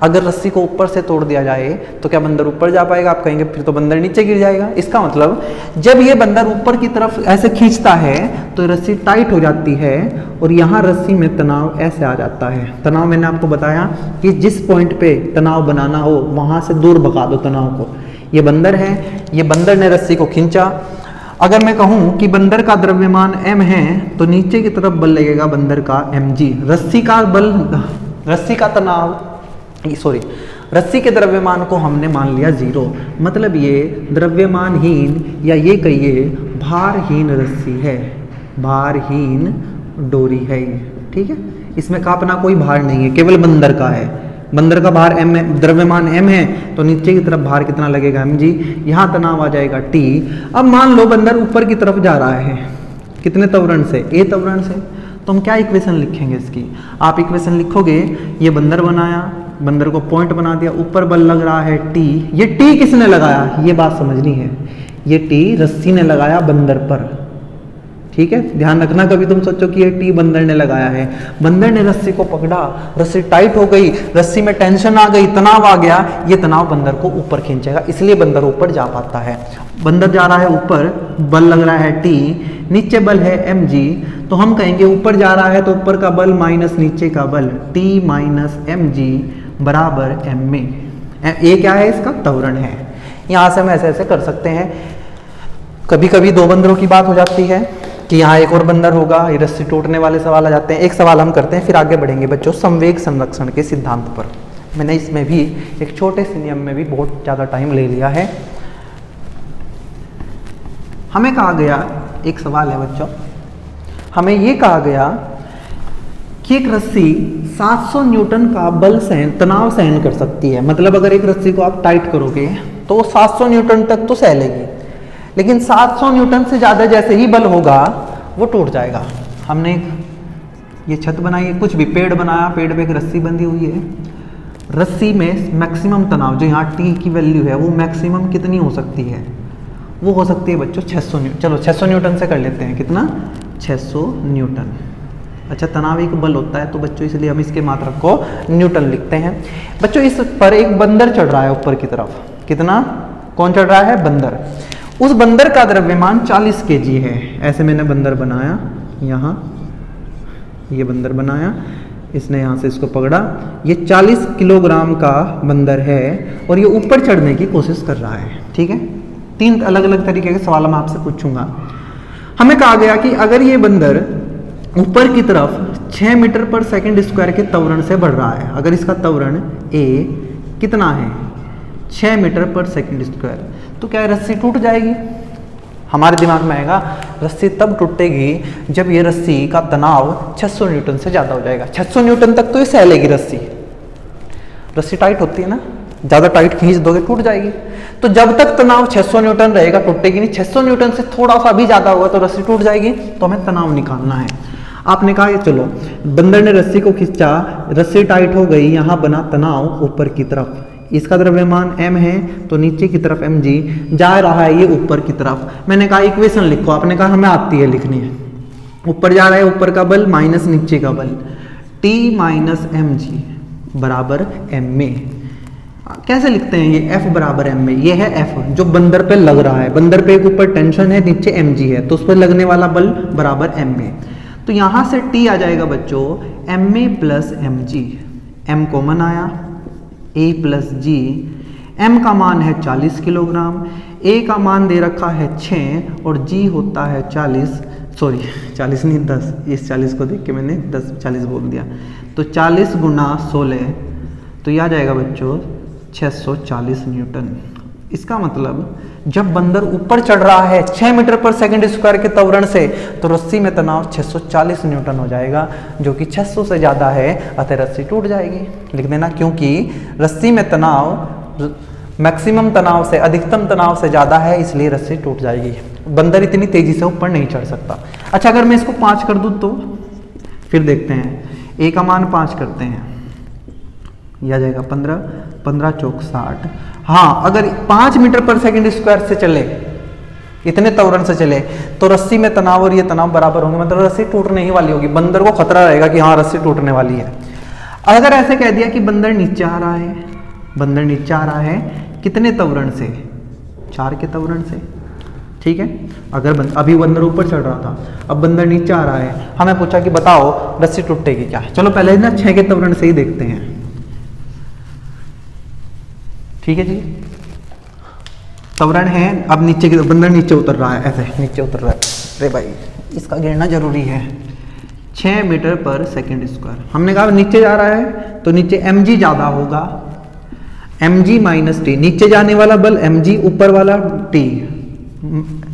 A: अगर रस्सी को ऊपर से तोड़ दिया जाए तो क्या बंदर ऊपर जा पाएगा? आप कहेंगे फिर तो बंदर नीचे गिर जाएगा। इसका मतलब जब ये बंदर ऊपर की तरफ ऐसे खींचता है तो रस्सी टाइट हो जाती है और यहाँ रस्सी में तनाव ऐसे आ जाता है। तनाव मैंने आपको बताया कि जिस पॉइंट पे तनाव बनाना हो वहाँ से दूर भगा दो तनाव को। ये बंदर है, ये बंदर ने रस्सी को खींचा। अगर मैं कहूँ कि बंदर का द्रव्यमान m है तो नीचे की तरफ बल लगेगा बंदर का mg। रस्सी का बल, रस्सी का तनाव, सॉरी, रस्सी के द्रव्यमान को हमने मान लिया 0। मतलब ये द्रव्यमानहीन या ये कहिए भारहीन रस्सी है, भारहीन डोरी है ये, ठीक है। इसमें का अपना कोई भार नहीं है, केवल बंदर का है। बंदर का भार m है, द्रव्यमान m है तो नीचे की तरफ भार कितना लगेगा mg। यहाँ तनाव आ जाएगा T। अब मान लो बंदर ऊपर की तरफ जा रहा है, कितने त्वरण से? a त्वरण से। तो हम क्या इक्वेशन लिखेंगे इसकी? आप इक्वेशन लिखोगे, ये बंदर बनाया, बंदर को पॉइंट बना दिया, ऊपर बल लग रहा है T। ये T किसने लगाया? ये बात समझनी है। ये T रस्सी ने लगाया बंदर पर, ठीक है। ध्यान रखना, कभी तुम सोचो कि ये T बंदर ने लगाया है। बंदर ने रस्सी को पकड़ा, रस्सी टाइट हो गई, रस्सी में टेंशन आ गई, तनाव आ गया, ये तनाव बंदर को ऊपर खींचेगा, इसलिए बंदर ऊपर जा पाता है। बंदर जा रहा है ऊपर, बल लग रहा है T, नीचे बल है mg। तो हम कहेंगे ऊपर जा रहा है तो ऊपर का बल माइनस नीचे का बल, T माइनस mg बराबर m। ये क्या है? इसका त्वरण है। यहाँ से हम ऐसे ऐसे कर सकते हैं। कभी कभी दो बंदरों की बात हो जाती है कि यहाँ एक और बंदर होगा, ये रस्सी टूटने वाले सवाल आ जाते हैं। एक सवाल हम करते हैं, फिर आगे बढ़ेंगे बच्चों संवेग संरक्षण के सिद्धांत पर। मैंने इसमें भी एक छोटे से नियम में भी बहुत ज़्यादा टाइम ले लिया है। हमें कहा गया, एक सवाल है बच्चों, हमें ये कहा गया कि एक रस्सी 700 न्यूटन का बल सहन, तनाव सहन कर सकती है। मतलब अगर एक रस्सी को आप टाइट करोगे तो वो 700 न्यूटन तक तो सह लेगी, लेकिन 700 न्यूटन से ज़्यादा जैसे ही बल होगा वो टूट जाएगा। हमने ये छत बनाई है, कुछ भी पेड़ बनाया, पेड़ पे एक रस्सी बंधी हुई है। रस्सी में मैक्सिमम तनाव जो यहाँ T की वैल्यू है वो मैक्सिमम कितनी हो सकती है? वो हो सकती है बच्चों 600 न्यूटन। चलो 600 न्यूटन से कर लेते हैं। कितना? 600 न्यूटन। अच्छा, तनाव एक बल होता है तो बच्चों इसलिए हम इसके मात्रक को न्यूटन लिखते हैं। बच्चों इस पर एक बंदर चढ़ रहा है ऊपर की तरफ। कितना? कौन चढ़ रहा है? बंदर। उस बंदर का द्रव्यमान 40 kg है। ऐसे मैंने बंदर बनाया, यहाँ ये बंदर बनाया, इसने यहाँ से इसको पकड़ा, ये 40 किलोग्राम का बंदर है और ये ऊपर चढ़ने की कोशिश कर रहा है, ठीक है। 3 अलग अलग तरीके के सवाल मैं आपसे पूछूंगा। हमें कहा गया कि अगर ये बंदर ऊपर की तरफ 6 मीटर पर सेकंड स्क्वायर के त्वरण से बढ़ रहा है, अगर इसका त्वरण a कितना है? 6 मीटर पर सेकंड स्क्वायर, तो क्या रस्सी टूट जाएगी? हमारे दिमाग में आएगा रस्सी तब टूटेगी जब ये रस्सी का तनाव 600 न्यूटन से ज़्यादा हो जाएगा। 600 न्यूटन तक तो ये सह लेगी रस्सी। रस्सी टाइट होती है ना, ज़्यादा टाइट खींच दोगे टूट जाएगी। तो जब तक तनाव 600 न्यूटन रहेगा टूटेगी नहीं। 600 न्यूटन से थोड़ा सा भी ज़्यादा होगा तो रस्सी टूट जाएगी। तो हमें तनाव निकालना है। आपने कहा कि चलो बंदर ने रस्सी को खींचा, रस्सी टाइट हो गई, यहाँ बना तनाव ऊपर की तरफ। इसका द्रव्यमान m है तो नीचे की तरफ mg, जा रहा है ये ऊपर की तरफ। मैंने कहा इक्वेशन लिखो, आपने कहा हमें आती है लिखनी है। ऊपर जा रहा है, ऊपर का बल माइनस नीचे का बल, T माइनस mg बराबर m। कैसे लिखते हैं ये? F बराबर m में। ये है F जो बंदर पे लग रहा है। बंदर पे एक ऊपर टेंशन है, नीचे mg है, तो उस पर लगने वाला बल बराबर m में। तो यहां से T आ जाएगा बच्चों ma plus mg। m common आया, a प्लस g। m का मान है 40 किलोग्राम, a का मान दे रखा है 6 और g होता है 40, सॉरी 40 नहीं 10, इस 40 को देख के मैंने 40 बोल दिया। तो 40 गुना 16, तो यह आ जाएगा बच्चों 640 न्यूटन। इसका मतलब जब बंदर ऊपर चढ़ रहा है 6 मीटर पर सेकंड स्क्वायर के त्वरण से, तो रस्सी में तनाव 640 न्यूटन हो जाएगा, जो कि 600 से ज़्यादा है, अतः रस्सी टूट जाएगी। लिख देना, क्योंकि रस्सी में तनाव मैक्सिमम तनाव से, अधिकतम तनाव से ज़्यादा है, इसलिए रस्सी टूट जाएगी। बंदर इतनी तेज़ी से ऊपर नहीं चढ़ सकता। अच्छा, अगर मैं इसको 5 कर दूँ तो फिर देखते हैं। a का मान 5 करते हैं, यह आ जाएगा 15, 15 चौक 60। हाँ, अगर 5 मीटर पर सेकंड स्क्वायर से चले, इतने त्वरण से चले, तो रस्सी में तनाव और ये तनाव बराबर होंगे, मतलब रस्सी टूटने ही वाली होगी। बंदर को खतरा रहेगा कि हाँ रस्सी टूटने वाली है। अगर ऐसे कह दिया कि बंदर नीचे आ रहा है, बंदर नीचे आ रहा है कितने त्वरण से, 4 के त्वरण से, ठीक है। अगर अभी बंदर ऊपर चढ़ रहा था, अब बंदर नीचे आ रहा है, हमें पूछा कि बताओ रस्सी टूटेगी क्या। चलो पहले ना 6 के त्वरण से ही देखते हैं, ठीक है जी। त्वरण है, अब नीचे की बंदर नीचे उतर रहा है, ऐसे नीचे उतर रहा है, अरे भाई इसका गिरना जरूरी है। 6 मीटर पर सेकंड स्क्वायर, हमने कहा नीचे जा रहा है तो नीचे mg ज्यादा होगा, mg माइनस टी, नीचे जाने वाला बल mg, ऊपर वाला t,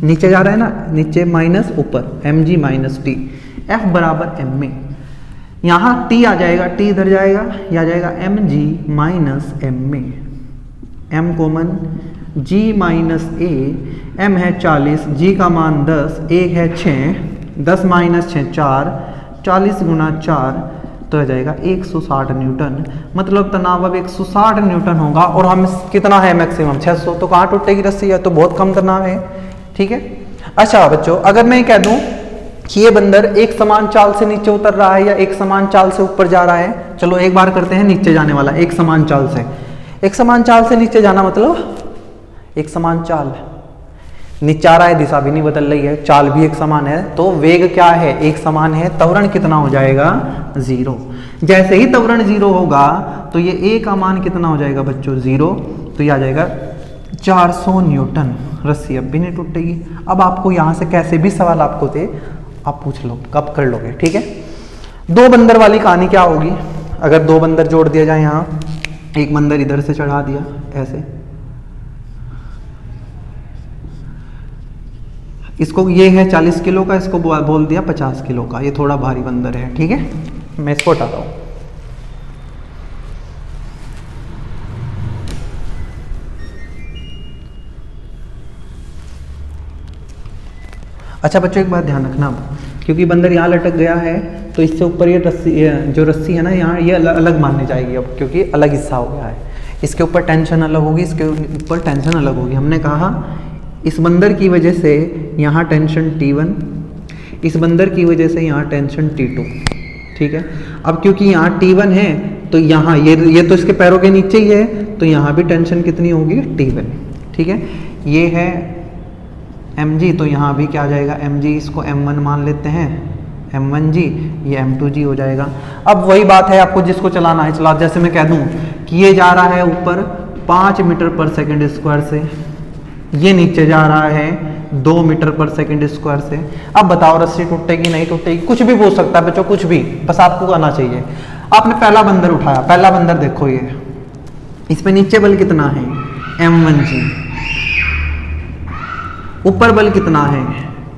A: नीचे जा रहा है ना, नीचे माइनस ऊपर, mg माइनस टी, F बराबर m में, यहाँ t आ जाएगा, t इधर जाएगा, यह आ जाएगा mg माइनस m में, m common, g minus a, m है 40, g का मान 10, a है 6, 10 माइनस 6 4, 40 गुना 4 तो आ जाएगा 160 न्यूटन। मतलब तनाव अब 160 न्यूटन होगा, और हम कितना है मैक्सिमम 600, तो कहाँ टूटेगी रस्सी, है तो बहुत कम तनाव है, ठीक है। अच्छा बच्चों, अगर मैं कह दूं कि ये बंदर एक समान चाल से नीचे उतर रहा है या एक समान चाल से ऊपर जा रहा है, चलो एक बार करते हैं नीचे जाने वाला, एक समान चाल से, एक समान चाल से नीचे जाना मतलब एक समान चाल, नीचे आ रहा है, दिशा भी नहीं बदल रही है, चाल भी एक समान है, तो वेग क्या है, एक समान है, त्वरण कितना हो जाएगा 0। जैसे ही त्वरण 0 होगा तो ये a का मान कितना हो जाएगा बच्चों 0, तो ये आ जाएगा 400 न्यूटन, रस्सी अब भी नहीं टूटेगी। अब आपको यहाँ से कैसे भी सवाल आपको दे, आप पूछ लो, कब कर लोगे, ठीक है। 2 बंदर वाली कहानी क्या होगी, अगर 2 बंदर जोड़ दिया जाए, यहाँ एक बंदर इधर से चढ़ा दिया ऐसे, इसको ये है 40 किलो का, इसको बोल दिया 50 किलो का, ये थोड़ा भारी बंदर है, ठीक है, मैं इसको हटाता हूँ। अच्छा बच्चों, एक बात ध्यान रखना, क्योंकि बंदर यहाँ लटक गया है तो इससे ऊपर ये रस्सी, जो रस्सी है ना यहाँ, ये अलग माननी जाएगी अब, क्योंकि अलग हिस्सा हो गया है, इसके ऊपर टेंशन अलग होगी, इसके ऊपर टेंशन अलग होगी। हमने कहा इस बंदर की वजह से यहाँ टेंशन T1, इस बंदर की वजह से यहाँ टेंशन T2, ठीक है। अब क्योंकि यहाँ T1 है तो यहाँ ये तो इसके पैरों के नीचे ही है, तो यहाँ भी टेंशन कितनी होगी T1, ठीक है। ये है mg, तो यहाँ भी क्या आ जाएगा mg, इसको m1 मान लेते हैं, m1g, ये m2g हो जाएगा। अब वही बात है, आपको जिसको चलाना है चला, जैसे मैं कह दूँ कि ये जा रहा है ऊपर 5 मीटर पर सेकेंड स्क्वायर से, ये नीचे जा रहा है 2 मीटर पर सेकेंड स्क्वायर से। अब बताओ रस्सी टूटेगी नहीं टूटेगी, कुछ भी पूछ सकता है बच्चों, कुछ भी, बस आपको आना चाहिए। आपने पहला बंदर उठाया, पहला बंदर देखो, ये इस पे नीचे बल कितना है m1g, ऊपर बल कितना है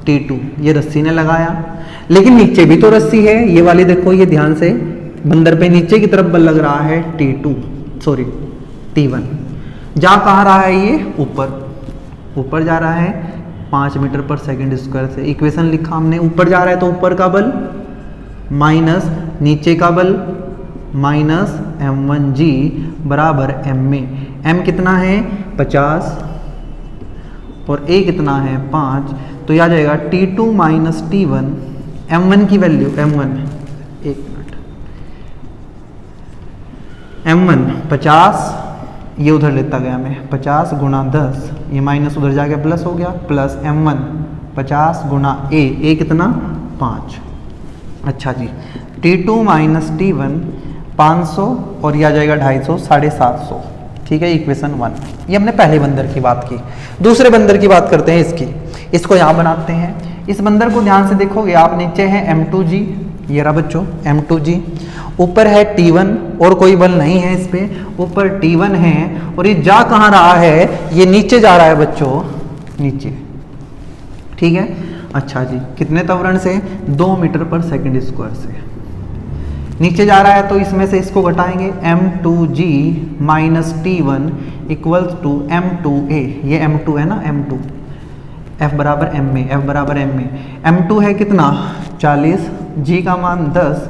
A: T2, ये रस्सी ने लगाया, लेकिन नीचे भी तो रस्सी है, ये वाली देखो, ये ध्यान से, बंदर पे नीचे की तरफ बल लग रहा है T1, जा कहाँ रहा है ये ऊपर, ऊपर जा रहा है 5 मीटर पर सेकेंड स्क्वायर से। इक्वेशन लिखा हमने, ऊपर जा रहा है तो ऊपर का बल माइनस नीचे का बल माइनस m1g बराबर m में, m कितना है 50 और a कितना है 5, तो यह आ जाएगा T2 माइनस T1, m1 की वैल्यू, m1 एक मिनट, m1 50, ये उधर लेता गया मैं, 50 गुना 10, ये माइनस उधर जाके प्लस हो गया, प्लस m1 50 गुना a कितना 5। अच्छा जी, T2 माइनस T1 500 और यह आ जाएगा 250, 750, ठीक है, इक्वेशन 1। ये हमने पहले बंदर की बात की। दूसरे बंदर की बात करते हैं इसकी, इसको यहाँ बनाते हैं। इस बंदर को ध्यान से देखोगे आप, नीचे है m2g, ये रहा बच्चों m2g, ऊपर है T1 और कोई बल नहीं है इस पे, ऊपर T1 है, और ये जा कहाँ रहा है, ये नीचे जा रहा है बच्चों, नीचे, ठीक है। अच्छा जी, कितने त्वरण से 2 मीटर पर सेकेंड स्क्वायर से नीचे जा रहा है, तो इसमें से इसको घटाएंगे, m2g minus T1 equals to m2a, ये m2 है ना, m2, F बराबर m में, F बराबर m में, m2 है कितना 40, g का मान 10,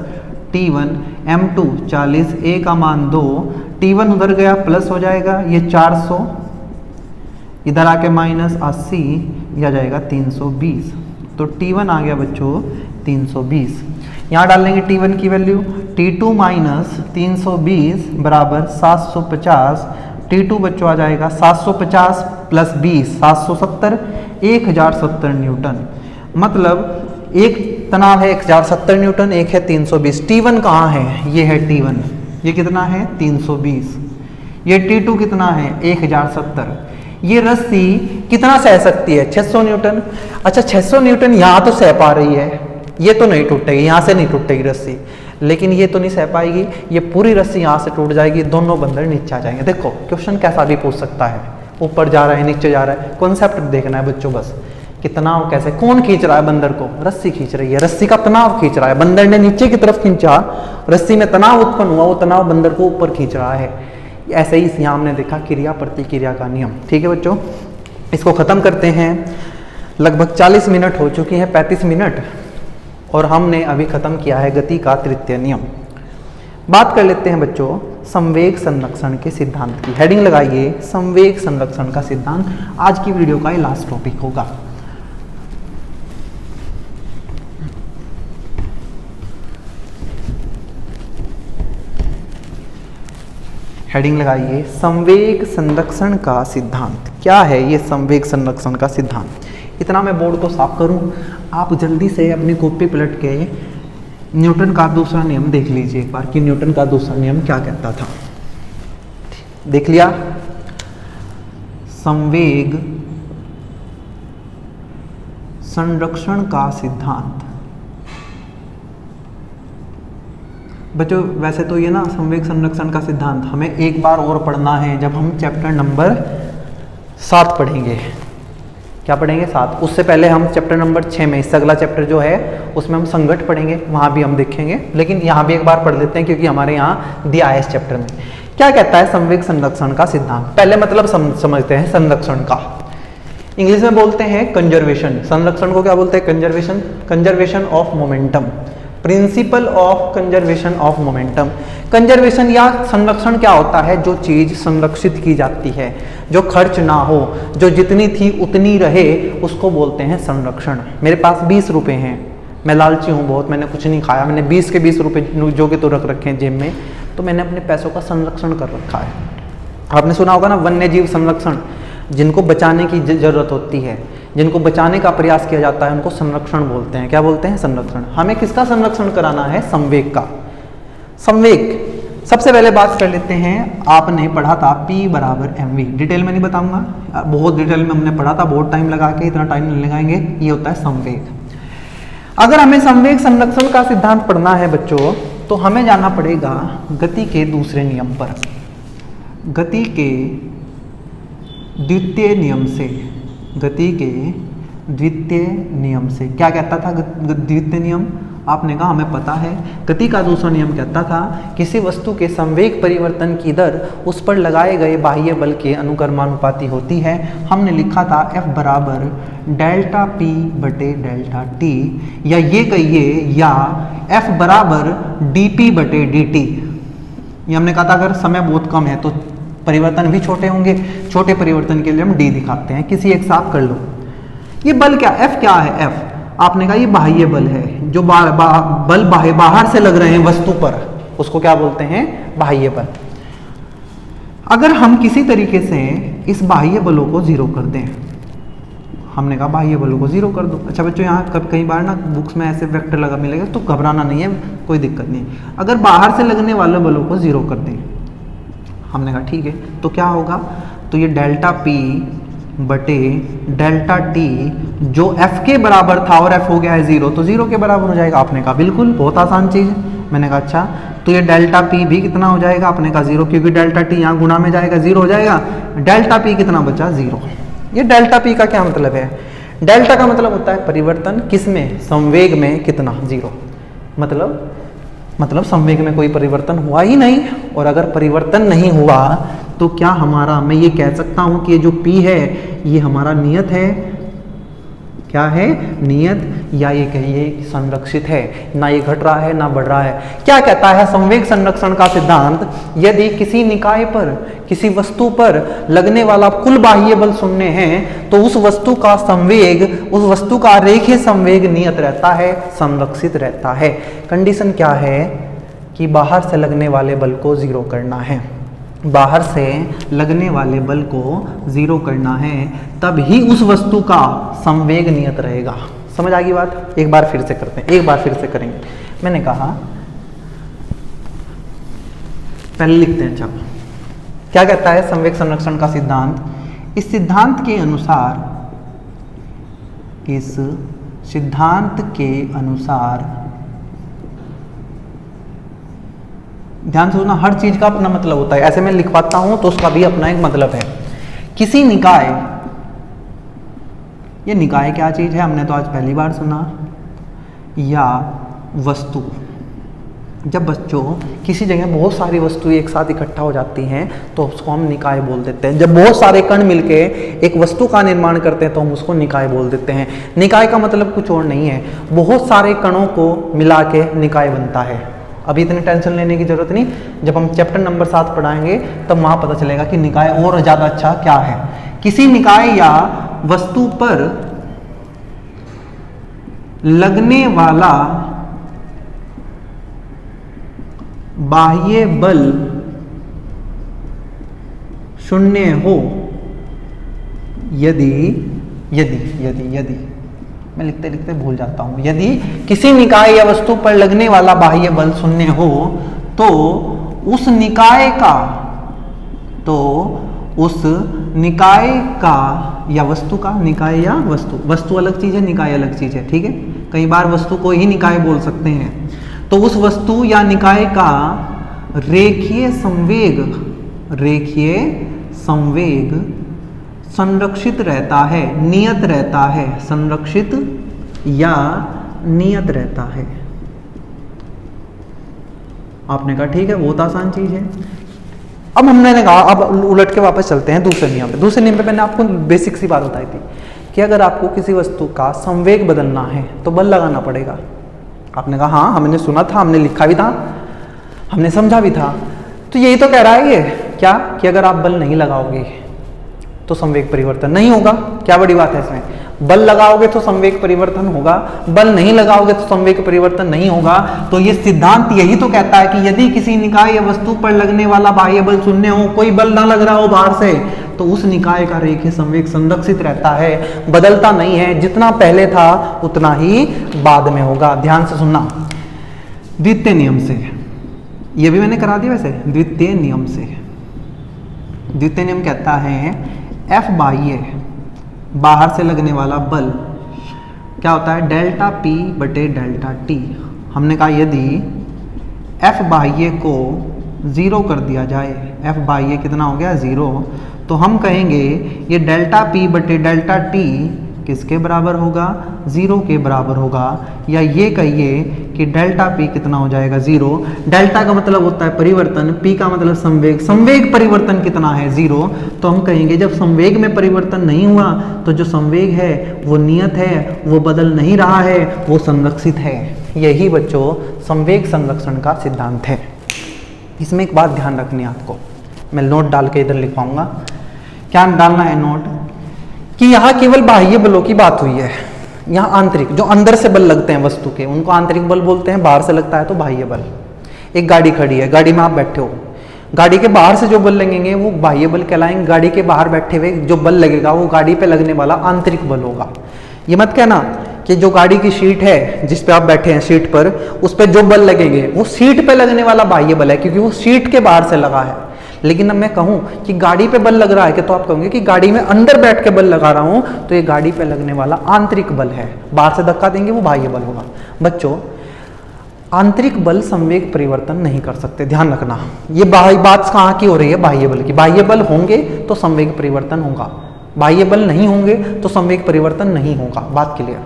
A: T1 m2 40, a का मान 2, T1 उधर गया प्लस हो जाएगा, ये 400 इधर आके माइनस 80, यह आ जाएगा 320, तो T1 आ गया बच्चों 320। यहाँ डाल लेंगे T1 की वैल्यू, T2 माइनस 320 बराबर 750। T2 बच्चों आ जाएगा 750 प्लस 20 770 1070 न्यूटन। मतलब एक तनाव है 1070 न्यूटन, एक है 320। T1 कहाँ है? ये है T1, ये कितना है 320। ये T2 कितना है 1070। ये रस्सी कितना सह सकती है 600 न्यूटन। अच्छा 600 न्यूटन यहाँ तो सह पा रही है, ये तो नहीं टूटेगी, यहाँ से नहीं टूटेगी रस्सी, लेकिन ये तो नहीं सह पाएगी, ये पूरी रस्सी यहाँ से टूट जाएगी, दोनों बंदर नीचे आ जाएंगे। देखो क्वेश्चन कैसा भी पूछ सकता है, ऊपर जा रहा है नीचे जा रहा है, कॉन्सेप्ट देखना है बच्चों बस। कि तनाव कैसे, कौन खींच रहा है बंदर को? रस्सी खींच रही है, रस्सी का तनाव खींच रहा है, बंदर ने नीचे की तरफ खींचा, रस्सी में तनाव उत्पन्न हुआ, वो तनाव बंदर को ऊपर खींच रहा है। ऐसे ही यहाँ हमने देखा क्रिया प्रतिक्रिया का नियम। ठीक है बच्चों, इसको खत्म करते हैं। लगभग 40 मिनट हो चुकी हैं, 35 मिनट, और हमने अभी खत्म किया है गति का तृतीय नियम। बात कर लेते हैं बच्चों संवेग संरक्षण के सिद्धांत की। हेडिंग लगाइए संवेग संरक्षण का सिद्धांत। आज की वीडियो का ये लास्ट टॉपिक होगा। हेडिंग लगाइए संवेग संरक्षण का सिद्धांत। क्या है ये संवेग संरक्षण का सिद्धांत? इतना मैं बोर्ड को साफ करूं, आप जल्दी से अपनी कॉपी पलट के न्यूटन का दूसरा नियम देख लीजिए एक बार कि न्यूटन का दूसरा नियम क्या कहता था। देख लिया? संवेग संरक्षण का सिद्धांत। बच्चों वैसे तो ये ना संवेग संरक्षण का सिद्धांत हमें एक बार और पढ़ना है, जब हम चैप्टर नंबर 7 पढ़ेंगे। क्या पढ़ेंगे? 7। उससे पहले हम चैप्टर नंबर 6 में, इससे अगला चैप्टर जो है उसमें हम संघट पढ़ेंगे, वहाँ भी हम देखेंगे, लेकिन यहाँ भी एक बार पढ़ लेते हैं क्योंकि हमारे यहाँ दिया है इस चैप्टर में। क्या कहता है संवेग संरक्षण का सिद्धांत? पहले मतलब समझते हैं संरक्षण का। इंग्लिश में बोलते हैं कंजर्वेशन। संरक्षण को क्या बोलते हैं? Conservation. Conservation of momentum, principle of conservation of momentum. Conservation या संरक्षण क्या होता है? जो चीज संरक्षित की जाती है, जो खर्च ना हो, जो जितनी थी उतनी रहे, उसको बोलते हैं संरक्षण। मेरे पास 20 रुपए हैं, मैं लालची हूँ बहुत, मैंने कुछ नहीं खाया, मैंने 20 के 20 रुपए जो के तो रख रखे हैं जेब में, तो मैंने अपने पैसों का संरक्षण कर रखा है। आपने सुना होगा ना वन्य जीव संरक्षण, जिनको बचाने की जरूरत होती है, जिनको बचाने का प्रयास किया जाता है, उनको संरक्षण बोलते हैं। क्या बोलते हैं? संरक्षण। हमें किसका संरक्षण कराना है? संवेग का। संवेग सबसे पहले बात कर लेते हैं, आपने पढ़ा था P बराबर mv। डिटेल में नहीं बताऊंगा, बहुत डिटेल में हमने पढ़ा था, बहुत टाइम लगा के, इतना टाइम नहीं लगाएंगे। ये होता है संवेग। अगर हमें संवेग संरक्षण का सिद्धांत पढ़ना है बच्चों, तो हमें जाना पड़ेगा गति के दूसरे नियम पर, गति के द्वितीय नियम से। गति के द्वितीय नियम से क्या कहता था? द्वितीय नियम आपने कहा हमें पता है। गति का दूसरा नियम कहता था किसी वस्तु के संवेग परिवर्तन की दर उस पर लगाए गए बाह्य बल के अनुक्रमानुपाती होती है। हमने लिखा था F बराबर डेल्टा P बटे डेल्टा T, या ये कहिए या F बराबर dP बटे dt। ये हमने कहा था अगर समय बहुत कम है तो परिवर्तन भी छोटे होंगे, छोटे परिवर्तन के लिए हम d दिखाते हैं। किसी एक साथ कर लो। ये बल क्या, F क्या है? F आपने कहा ये बाह्य बल है, जो बल बाहर से लग रहे हैं वस्तु पर, उसको क्या बोलते हैं? बाह्य बल। अगर हम किसी तरीके से इस बाह्य बलों को जीरो कर दें, हमने कहा बाह्य बलों को जीरो कर दो। अच्छा बच्चों यहाँ कई बार ना बुक्स में ऐसे वेक्टर लगा मिलेगा, तो घबराना नहीं है, कोई दिक्कत नहीं। अगर बाहर से लगने वाले बलों को जीरो कर दें, हमने कहा ठीक है, तो क्या होगा? तो ये डेल्टा P बटे डेल्टा T जो F के बराबर था और F हो गया है 0, तो 0 के बराबर हो जाएगा। आपने कहा बिल्कुल, बहुत आसान चीज़ है। मैंने कहा अच्छा, तो ये डेल्टा P भी कितना हो जाएगा? आपने कहा 0, क्योंकि डेल्टा T यहाँ गुणा में जाएगा 0 हो जाएगा। डेल्टा P कितना बचा? 0। ये डेल्टा P का क्या मतलब है? डेल्टा का मतलब होता है परिवर्तन, किसमें? संवेग में। कितना? 0। मतलब संवेग में कोई परिवर्तन हुआ ही नहीं। और अगर परिवर्तन नहीं हुआ तो क्या हमारा, मैं ये कह सकता हूं कि ये जो P है ये हमारा नियत है, क्या है? नियत, या ये कहिए कि संरक्षित है, ना ये घट रहा है ना बढ़ रहा है। क्या कहता है संवेग संरक्षण का सिद्धांत? यदि किसी निकाय पर, किसी वस्तु पर लगने वाला कुल बाह्य बल शून्य है तो उस वस्तु का संवेग, उस वस्तु का रेखीय संवेग नियत रहता है, संरक्षित रहता है। कंडीशन क्या है? कि बाहर से लगने वाले बल को जीरो करना है, बाहर से लगने वाले बल को जीरो करना है, तब ही उस वस्तु का संवेग नियत रहेगा। समझ आ गई बात? एक बार फिर से करते हैं, एक बार फिर से करेंगे। मैंने कहा पहले लिखते हैं। जब क्या कहता है संवेग संरक्षण का सिद्धांत? इस सिद्धांत के अनुसार, इस सिद्धांत के अनुसार, ध्यान से सुनना, हर चीज का अपना मतलब होता है। ऐसे मैं लिखवाता हूं तो उसका भी अपना एक मतलब है। किसी निकाय, ये निकाय क्या चीज है हमने तो आज पहली बार सुना, या वस्तु। जब बच्चों किसी जगह बहुत सारी वस्तुएं एक साथ इकट्ठा हो जाती हैं तो उसको हम निकाय बोल देते हैं। जब बहुत सारे कण मिलके एक वस्तु का निर्माण करते हैं तो हम उसको निकाय बोल देते हैं। निकाय का मतलब कुछ और नहीं है, बहुत सारे कणों को मिला के निकाय बनता है। अभी इतनी टेंशन लेने की जरूरत नहीं, जब हम चैप्टर नंबर 7 पढ़ाएंगे तब वहां पता चलेगा कि निकाय और ज्यादा अच्छा क्या है। किसी निकाय या वस्तु पर लगने वाला बाह्य बल शून्य हो यदि मैं लिखते लिखते भूल जाता हूं। यदि किसी निकाय या वस्तु पर लगने वाला बाह्य बल शून्य हो तो उस निकाय का या वस्तु का, निकाय या वस्तु अलग चीज है, निकाय अलग चीज है, ठीक है। कई बार वस्तु को ही निकाय बोल सकते हैं। तो उस वस्तु या निकाय का रेखीय संवेग संरक्षित रहता है, नियत रहता है, संरक्षित या नियत रहता है। आपने कहा ठीक है, बहुत आसान चीज है। अब हमने कहा अब उलट के वापस चलते हैं दूसरे नियम पे। दूसरे नियम पे मैंने आपको बेसिक सी बात बताई थी कि अगर आपको किसी वस्तु का संवेग बदलना है तो बल लगाना पड़ेगा। आपने कहा हाँ, हमने सुना था, हमने लिखा भी था, हमने समझा भी था। तो यही तो कह रहा है ये क्या, कि अगर आप बल नहीं लगाओगे तो संवेग परिवर्तन नहीं होगा। क्या बड़ी बात है इसमें? बल लगाओगे तो संवेग परिवर्तन होगा, बल नहीं लगाओगे तो संवेग परिवर्तन नहीं होगा। तो ये सिद्धांत यही तो कहता है कि यदि किसी निकाय या वस्तु पर लगने वाला बाह्य बल शून्य हो, कोई बल ना लग रहा हो बाहर से, तो उस निकाय का रेखीय संवेग संरक्षित रहता है, बदलता नहीं है। जितना पहले था उतना ही बाद में होगा। ध्यान से सुनना। द्वितीय नियम से, ये भी मैंने करा दिया वैसे। द्वितीय नियम से, द्वितीय नियम कहता है F बाह्य, बाहर से लगने वाला बल क्या होता है? डेल्टा P बटे डेल्टा T। हमने कहा यदि F बाह्य को 0 कर दिया जाए, F बाह्य कितना हो गया? 0, तो हम कहेंगे ये डेल्टा P बटे डेल्टा T किसके बराबर होगा? 0 के बराबर होगा। या ये कहिए कि डेल्टा P कितना हो जाएगा? 0। डेल्टा का मतलब होता है परिवर्तन, P का मतलब संवेग, संवेग परिवर्तन कितना है? 0। तो हम कहेंगे जब संवेग में परिवर्तन नहीं हुआ तो जो संवेग है वो नियत है, वो बदल नहीं रहा है, वो संरक्षित है। यही बच्चों संवेग संरक्षण का सिद्धांत है। इसमें एक बात ध्यान रखनी है आपको, मैं नोट डाल के इधर लिखवाऊंगा। क्या डालना है नोट? कि यहाँ केवल बाह्य बलों की बात हुई है। यहाँ आंतरिक, जो अंदर से बल लगते हैं वस्तु के, उनको आंतरिक बल बोलते हैं। बाहर से लगता है तो बाह्य बल। एक गाड़ी खड़ी है, गाड़ी में आप बैठे हो, गाड़ी के बाहर से जो बल लगेंगे वो बाह्य बल कहलाएंगे। गाड़ी के बाहर बैठे हुए जो बल लगेगा वो गाड़ी पे लगने वाला आंतरिक बल होगा। ये मत कहना कि जो गाड़ी की सीट है जिस पे आप बैठे हैं, सीट पर, उस पर जो बल लगेंगे वो सीट पे लगने वाला बाह्य बल है, क्योंकि वो सीट के बाहर से लगा है। लेकिन अब मैं कहूं कि गाड़ी पे बल लग रहा है, कि तो आप कहोगे कि गाड़ी में अंदर बैठ के बल लगा रहा हूं, तो ये गाड़ी पे लगने वाला आंतरिक बल है। बाहर से धक्का देंगे वो बाह्य बल होगा। बच्चों आंतरिक बल संवेग परिवर्तन नहीं कर सकते, ध्यान रखना। ये बात कहाँ की हो रही है? बाह्य बल की। बाह्य बल होंगे तो संवेग परिवर्तन होगा, बाह्य बल नहीं होंगे तो संवेग परिवर्तन नहीं होगा। बात क्लियर?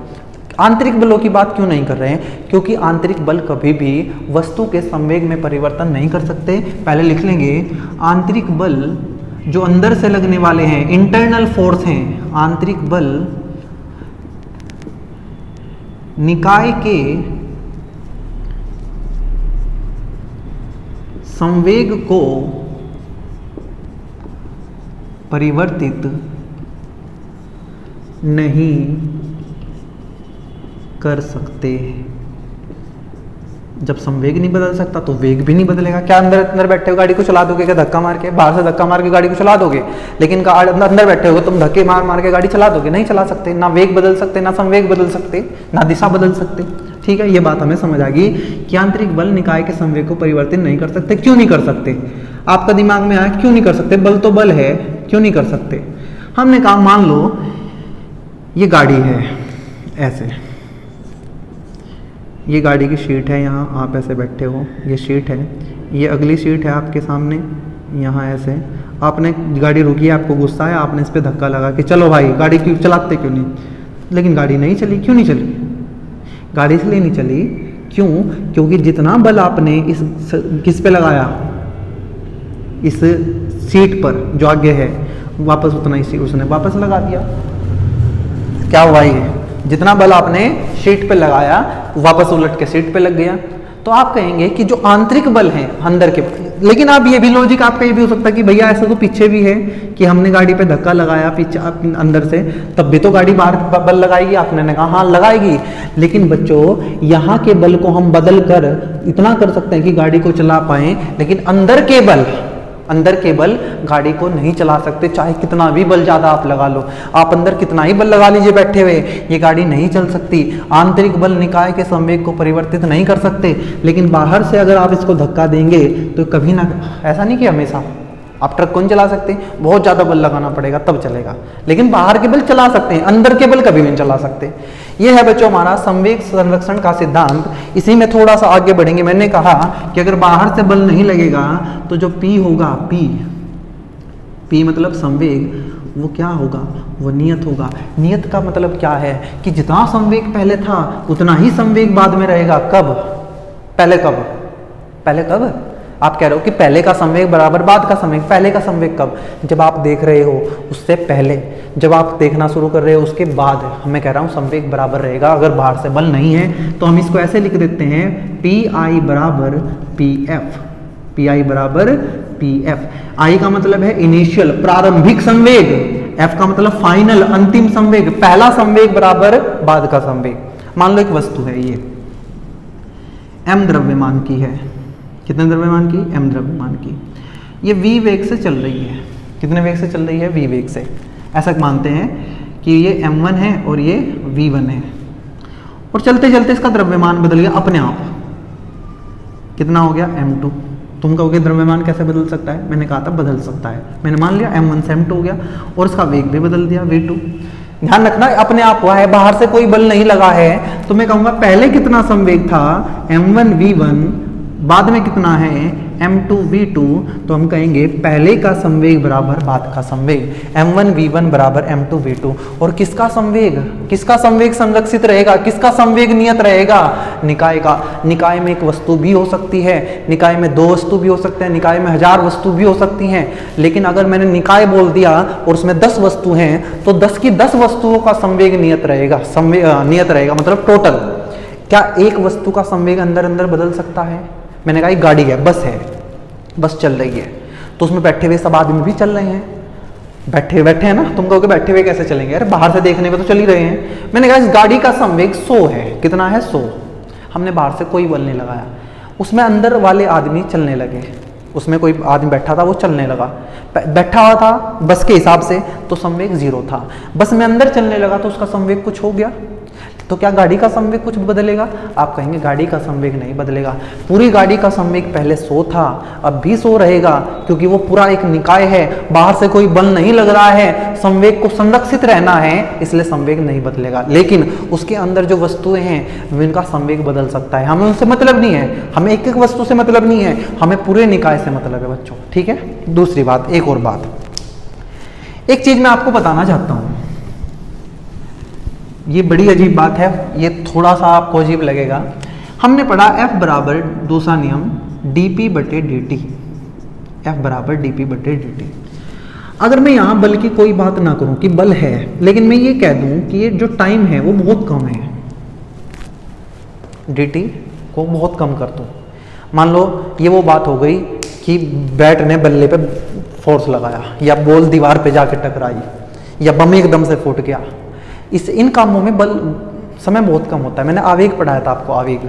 A: आंतरिक बलों की बात क्यों नहीं कर रहे हैं? क्योंकि आंतरिक बल कभी भी वस्तु के संवेग में परिवर्तन नहीं कर सकते। पहले लिख लेंगे, आंतरिक बल जो अंदर से लगने वाले हैं, इंटरनल फोर्स हैं, आंतरिक बल निकाय के संवेग को परिवर्तित नहीं कर सकते। जब संवेग नहीं बदल सकता तो वेग भी नहीं बदलेगा। क्या अंदर अंदर बैठे हो गाड़ी को चला दोगे? क्या धक्का मार के, बाहर से धक्का मार के गाड़ी को चला दोगे? लेकिन अंदर बैठे हो तुम धक्के मार मार के गाड़ी चला दोगे? नहीं चला सकते। ना वेग बदल सकते, ना संवेग बदल सकते, ना दिशा बदल सकते। ठीक है, ये बात हमें समझ आ गई कि आंतरिक बल निकाय के संवेग को परिवर्तित नहीं कर सकते। क्यों नहीं कर सकते? आपका दिमाग में आया क्यों नहीं कर सकते? बल तो बल है, क्यों नहीं कर सकते? हमने कहा मान लो ये गाड़ी है ऐसे, ये गाड़ी की सीट है, यहाँ आप ऐसे बैठे हो, ये सीट है, ये अगली सीट है आपके सामने, यहाँ ऐसे आपने गाड़ी रुकी है, आपको गुस्सा है, आपने इस पर धक्का लगा कि चलो भाई गाड़ी क्यों चलाते क्यों नहीं, लेकिन गाड़ी नहीं चली। क्यों नहीं चली? गाड़ी इसलिए नहीं चली, क्यों? क्योंकि जितना बल आपने इस किस पे लगाया, इस सीट पर जो आगे है, वापस उतना ही उसने वापस लगा दिया। क्या हुआ? ये जितना बल आपने सीट पे लगाया वापस उलट के सीट पे लग गया। तो आप कहेंगे कि जो आंतरिक बल है अंदर के, लेकिन आप ये भी लॉजिक आपका ये भी हो सकता है कि भैया ऐसा तो पीछे भी है कि हमने गाड़ी पे धक्का लगाया पीछे अंदर से, तब भी तो गाड़ी बाहर बल लगाएगी। आपने कहा हाँ लगाएगी, लेकिन बच्चों यहाँ के बल को हम बदल कर इतना कर सकते हैं कि गाड़ी को चला पाए, लेकिन अंदर के बल गाड़ी को नहीं चला सकते। चाहे कितना भी बल ज्यादा आप लगा लो, आप अंदर कितना ही बल लगा लीजिए बैठे हुए, ये गाड़ी नहीं चल सकती। आंतरिक बल निकाय के संवेग को परिवर्तित नहीं कर सकते, लेकिन बाहर से अगर आप इसको धक्का देंगे तो कभी ना, ऐसा नहीं कि हमेशा आप ट्रक को नहीं चला सकते, बहुत ज्यादा बल लगाना पड़ेगा तब चलेगा, लेकिन बाहर के बल चला सकते हैं, अंदर के बल कभी नहीं चला सकते। ये है बच्चों हमारा संवेग संरक्षण का सिद्धांत। इसी में थोड़ा सा आगे बढ़ेंगे। मैंने कहा कि अगर बाहर से बल नहीं लगेगा तो जो P होगा, P मतलब संवेग, वो क्या होगा? वो नियत होगा। नियत का मतलब क्या है कि जितना संवेग पहले था उतना ही संवेग बाद में रहेगा। कब? पहले कब? आप कह रहे हो कि पहले का संवेग बराबर बाद का संवेग। पहले का संवेग कब? जब आप देख रहे हो उससे पहले, जब आप देखना शुरू कर रहे हो उसके बाद। मैं कह रहा हूँ संवेग बराबर रहेगा अगर बाहर से बल नहीं है। तो हम इसको ऐसे लिख देते हैं PI बराबर PF, PI बराबर PF। I का मतलब है इनिशियल, प्रारंभिक संवेग, F का मतलब फाइनल, अंतिम संवेग। पहला संवेग बराबर बाद का संवेग। मान लो एक वस्तु है, ये m द्रव्यमान की है। कितने द्रव्यमान की? m द्रव्यमान की। ये v वेग से चल रही है। कितने वेग से चल रही है? v वेग से। ऐसा मानते हैं कि ये m1 है और ये v1 है, और चलते चलते इसका द्रव्यमान बदल गया अपने आप। कितना हो गया? m2। तुम कहोगे द्रव्यमान कैसे बदल सकता है? मैंने कहा था बदल सकता है। मैंने मान लिया m1 से m2 हो गया और इसका वेग भी बदल दिया v2। ध्यान रखना अपने आप हुआ है, बाहर से कोई बल नहीं लगा है। तो मैं कहूंगा पहले कितना संवेग था? m1 v1, बाद में कितना है? m2 v2। तो हम कहेंगे पहले का संवेग बराबर बाद का संवेग, m1 v1 बराबर m2 v2। और किसका संवेग संरक्षित रहेगा? किसका संवेग नियत रहेगा? निकाय का। निकाय में एक वस्तु भी हो सकती है, निकाय में 2 वस्तु भी हो सकते हैं, निकाय में 1000 वस्तु भी हो सकती हैं। लेकिन अगर मैंने निकाय बोल दिया और उसमें 10 वस्तु हैं तो 10 की 10 वस्तुओं का संवेग नियत रहेगा। नियत रहेगा मतलब टोटल। क्या एक वस्तु का संवेग अंदर अंदर बदल सकता है? मैंने कहा एक गाड़ी है, बस चल रही है, तो उसमें बैठे हुए सब आदमी भी चल रहे हैं। बैठे हैं ना। तुम कहोगे बैठे हुए कैसे चलेंगे? अरे बाहर से देखने में तो चल ही रहे हैं। मैंने कहा इस गाड़ी का संवेग 100 है। कितना है? 100। हमने बाहर से कोई बल नहीं लगाया, उसमें अंदर वाले आदमी चलने लगे। उसमें कोई आदमी बैठा था, वो चलने लगा। बैठा हुआ था बस के हिसाब से तो संवेग 0 था। बस में अंदर चलने लगा तो उसका संवेग कुछ हो गया। तो क्या गाड़ी का संवेग कुछ बदलेगा? आप कहेंगे गाड़ी का संवेग नहीं बदलेगा। पूरी गाड़ी का संवेग पहले 100 था, अब भी 100 रहेगा, क्योंकि वो पूरा एक निकाय है, बाहर से कोई बल नहीं लग रहा है, संवेग को संरक्षित रहना है, इसलिए संवेग नहीं बदलेगा। लेकिन उसके अंदर जो वस्तुएं हैं उनका संवेग बदल सकता है। हमें उनसे मतलब नहीं है, हमें एक एक वस्तु से मतलब नहीं है, हमें पूरे निकाय से मतलब है बच्चों। ठीक है। दूसरी बात, एक और बात, एक चीज मैं आपको बताना चाहता हूं। ये बड़ी अजीब बात है, ये थोड़ा सा आपको अजीब लगेगा। हमने पढ़ा F बराबर दूसरा नियम dp बटे dt। F बराबर dp बटे dt। अगर मैं यहाँ बल की कोई बात ना करूँ कि बल है, लेकिन मैं ये कह दूँ कि ये जो टाइम है वो बहुत कम है, dt को बहुत कम कर दूँ। मान लो ये वो बात हो गई कि बैट ने बल्ले पे फोर्स लगाया, या बॉल दीवार पे जाके टकराई, या बम एकदम से फूट गया। इन कामों में बल समय बहुत कम होता है। मैंने आवेग पढ़ाया था आपको, आवेग।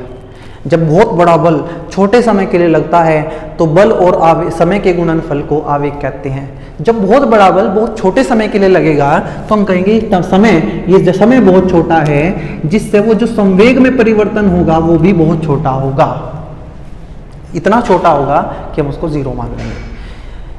A: जब बहुत बड़ा बल छोटे समय के लिए लगता है तो बल और समय के गुणनफल को आवेग कहते हैं। जब बहुत बड़ा बल बहुत छोटे समय के लिए लगेगा तो हम कहेंगे तब ये समय बहुत छोटा है, जिससे वो जो संवेग में परिवर्तन होगा वो भी बहुत छोटा होगा, इतना छोटा होगा कि हम उसको जीरो मान लेंगे।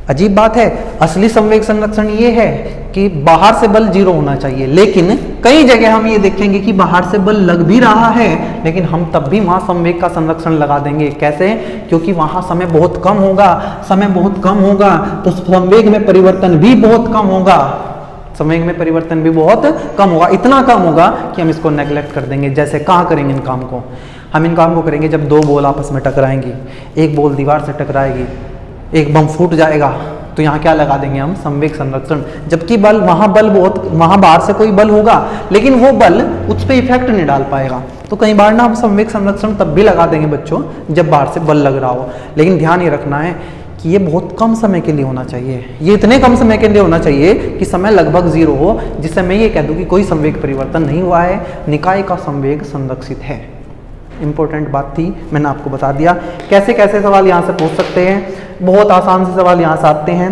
A: अजीब बात है, असली संवेग संरक्षण ये है कि बाहर से बल जीरो होना चाहिए, लेकिन कई जगह हम ये देखेंगे कि बाहर से बल लग भी रहा है लेकिन हम तब भी वहां संवेग का संरक्षण लगा देंगे। कैसे? क्योंकि वहां समय बहुत कम होगा, समय बहुत कम होगा तो संवेग में परिवर्तन भी बहुत कम होगा, संवेग में परिवर्तन भी बहुत कम होगा, इतना कम होगा कि हम इसको नेग्लेक्ट कर देंगे। जैसे कहाँ करेंगे इन काम को? हम इन काम को करेंगे जब दो बॉल आपस में टकराएंगी, एक बॉल दीवार से टकराएगी, एक बम फूट जाएगा, तो यहाँ क्या लगा देंगे हम? संवेग संरक्षण। जबकि वहाँ बाहर से कोई बल होगा लेकिन वो बल उस पर इफेक्ट नहीं डाल पाएगा, तो कई बार ना हम संवेग संरक्षण तब भी लगा देंगे बच्चों जब बाहर से बल लग रहा हो। लेकिन ध्यान ये रखना है कि ये बहुत कम समय के लिए होना चाहिए, ये इतने कम समय के लिए होना चाहिए कि समय लगभग जीरो हो, जिससे मैं ये कह दूँ कि कोई संवेग परिवर्तन नहीं हुआ है, निकाय का संवेग संरक्षित है। इंपॉर्टेंट बात थी, मैंने आपको बता दिया। कैसे कैसे सवाल यहाँ से पूछ सकते हैं? बहुत आसान से सवाल यहाँ से आते हैं।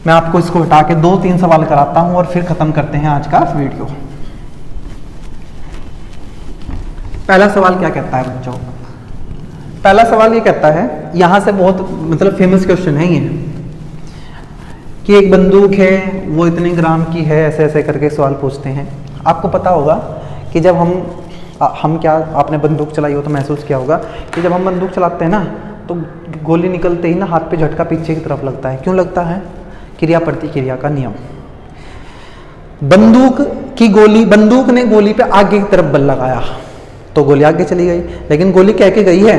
A: मैं आपको इसको हटा के 2-3 सवाल कराता हूँ और फिर खत्म करते हैं आज का वीडियो। पहला सवाल क्या कहता है बच्चों? पहला सवाल ये कहता है, यहाँ से बहुत मतलब फेमस क्वेश्चन है ये, कि एक बंदूक है वो इतने ग्राम की है, ऐसे ऐसे करके सवाल पूछते हैं। आपको पता होगा कि जब हम क्या, आपने बंदूक चलाई हो तो महसूस किया होगा कि जब हम बंदूक चलाते हैं ना तो गोली निकलते ही ना हाथ पे झटका पीछे की तरफ लगता है। क्यों लगता है? क्रिया प्रतिक्रिया का नियम। बंदूक ने गोली पे आगे की तरफ बल लगाया तो गोली आगे चली गई, लेकिन गोली कह के गई है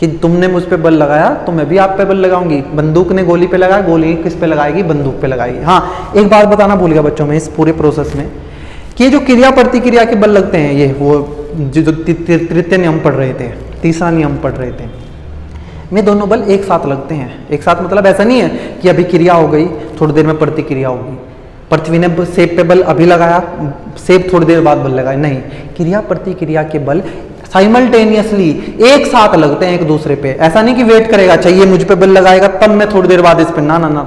A: कि तुमने मुझ पे बल लगाया तो मैं भी आप पे बल लगाऊंगी। बंदूक ने गोली पे लगाया, गोली किस पे लगाएगी? बंदूक पे लगाएगी। हाँ, एक बात बताना भूल गया बच्चों में इस पूरे प्रोसेस में, कि जो क्रिया प्रतिक्रिया के बल लगते हैं, ये वो जो तृतीय नियम पढ़ रहे थे, तीसरा नियम पढ़ रहे थे, में दोनों बल एक साथ लगते हैं। एक साथ मतलब ऐसा नहीं है कि अभी क्रिया हो गई थोड़ी देर में प्रतिक्रिया होगी। पृथ्वी ने सेब पे बल अभी लगाया, सेब थोड़ी देर बाद बल लगाया, नहीं, क्रिया प्रतिक्रिया के बल साइमल्टेनियसली एक साथ लगते हैं एक दूसरे पे। ऐसा नहीं कि वेट करेगा, चाहिए मुझ पे बल लगाएगा तब मैं थोड़ी देर बाद इस पे, ना ना ना,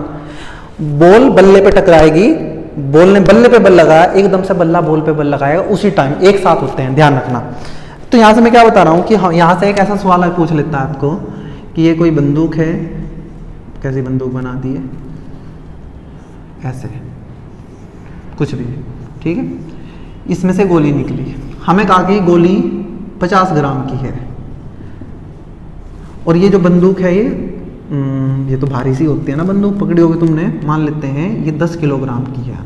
A: बॉल बल्ले पे टकराएगी, बॉल ने बल्ले पे बल लगाया, एकदम से बल्ला बॉल पे बल लगाएगा, उसी टाइम एक साथ होते हैं, ध्यान रखना। तो यहाँ से मैं क्या बता रहा हूँ कि हाँ, यहाँ से एक ऐसा सवाल पूछ लेता है आपको कि ये कोई बंदूक है, कैसी बंदूक बना दी है, ऐसे कुछ भी, ठीक है, इसमें से गोली निकली, हमें कहा कि गोली 50 ग्राम की है, और ये जो बंदूक है ये तो भारी सी होती है ना बंदूक, पकड़ी होगी तुमने, मान लेते हैं ये 10 किलोग्राम की है।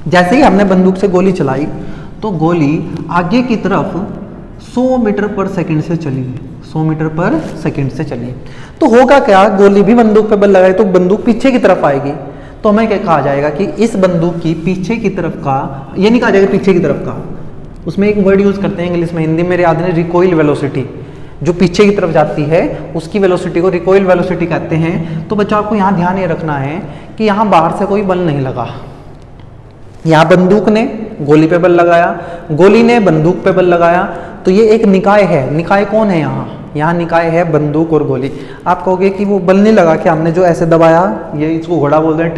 A: जैसे ही हमने बंदूक से गोली चलाई तो गोली आगे की तरफ 100 मीटर पर सेकंड से चली, 100 मीटर पर सेकंड से चली। तो होगा क्या, गोली भी बंदूक पे बल लगाए तो बंदूक पीछे की तरफ आएगी, तो हमें क्या कहा जाएगा कि इस बंदूक की पीछे की तरफ का, ये नहीं कहा जाएगा पीछे की तरफ का, उसमें एक वर्ड यूज करते हैं इंग्लिश में, हिंदी में याद नहीं, रिकॉइल वेलोसिटी, जो पीछे की तरफ जाती है उसकी वेलोसिटी को रिकॉइल वेलोसिटी कहते हैं। तो बच्चों आपको यहाँ ध्यान ये रखना है कि यहाँ बाहर से कोई बल नहीं लगा, यहाँ बंदूक ने गोली पे बल लगाया, गोली ने बंदूक पे बल लगाया, तो ये एक निकाय है। निकाय कौन है यहाँ? यहाँ निकाय है बंदूक और गोली। आप कहोगे कि वो बल नहीं लगा कि हमने जो ऐसे दबाया, ये इसको घोड़ा बोलते हैं,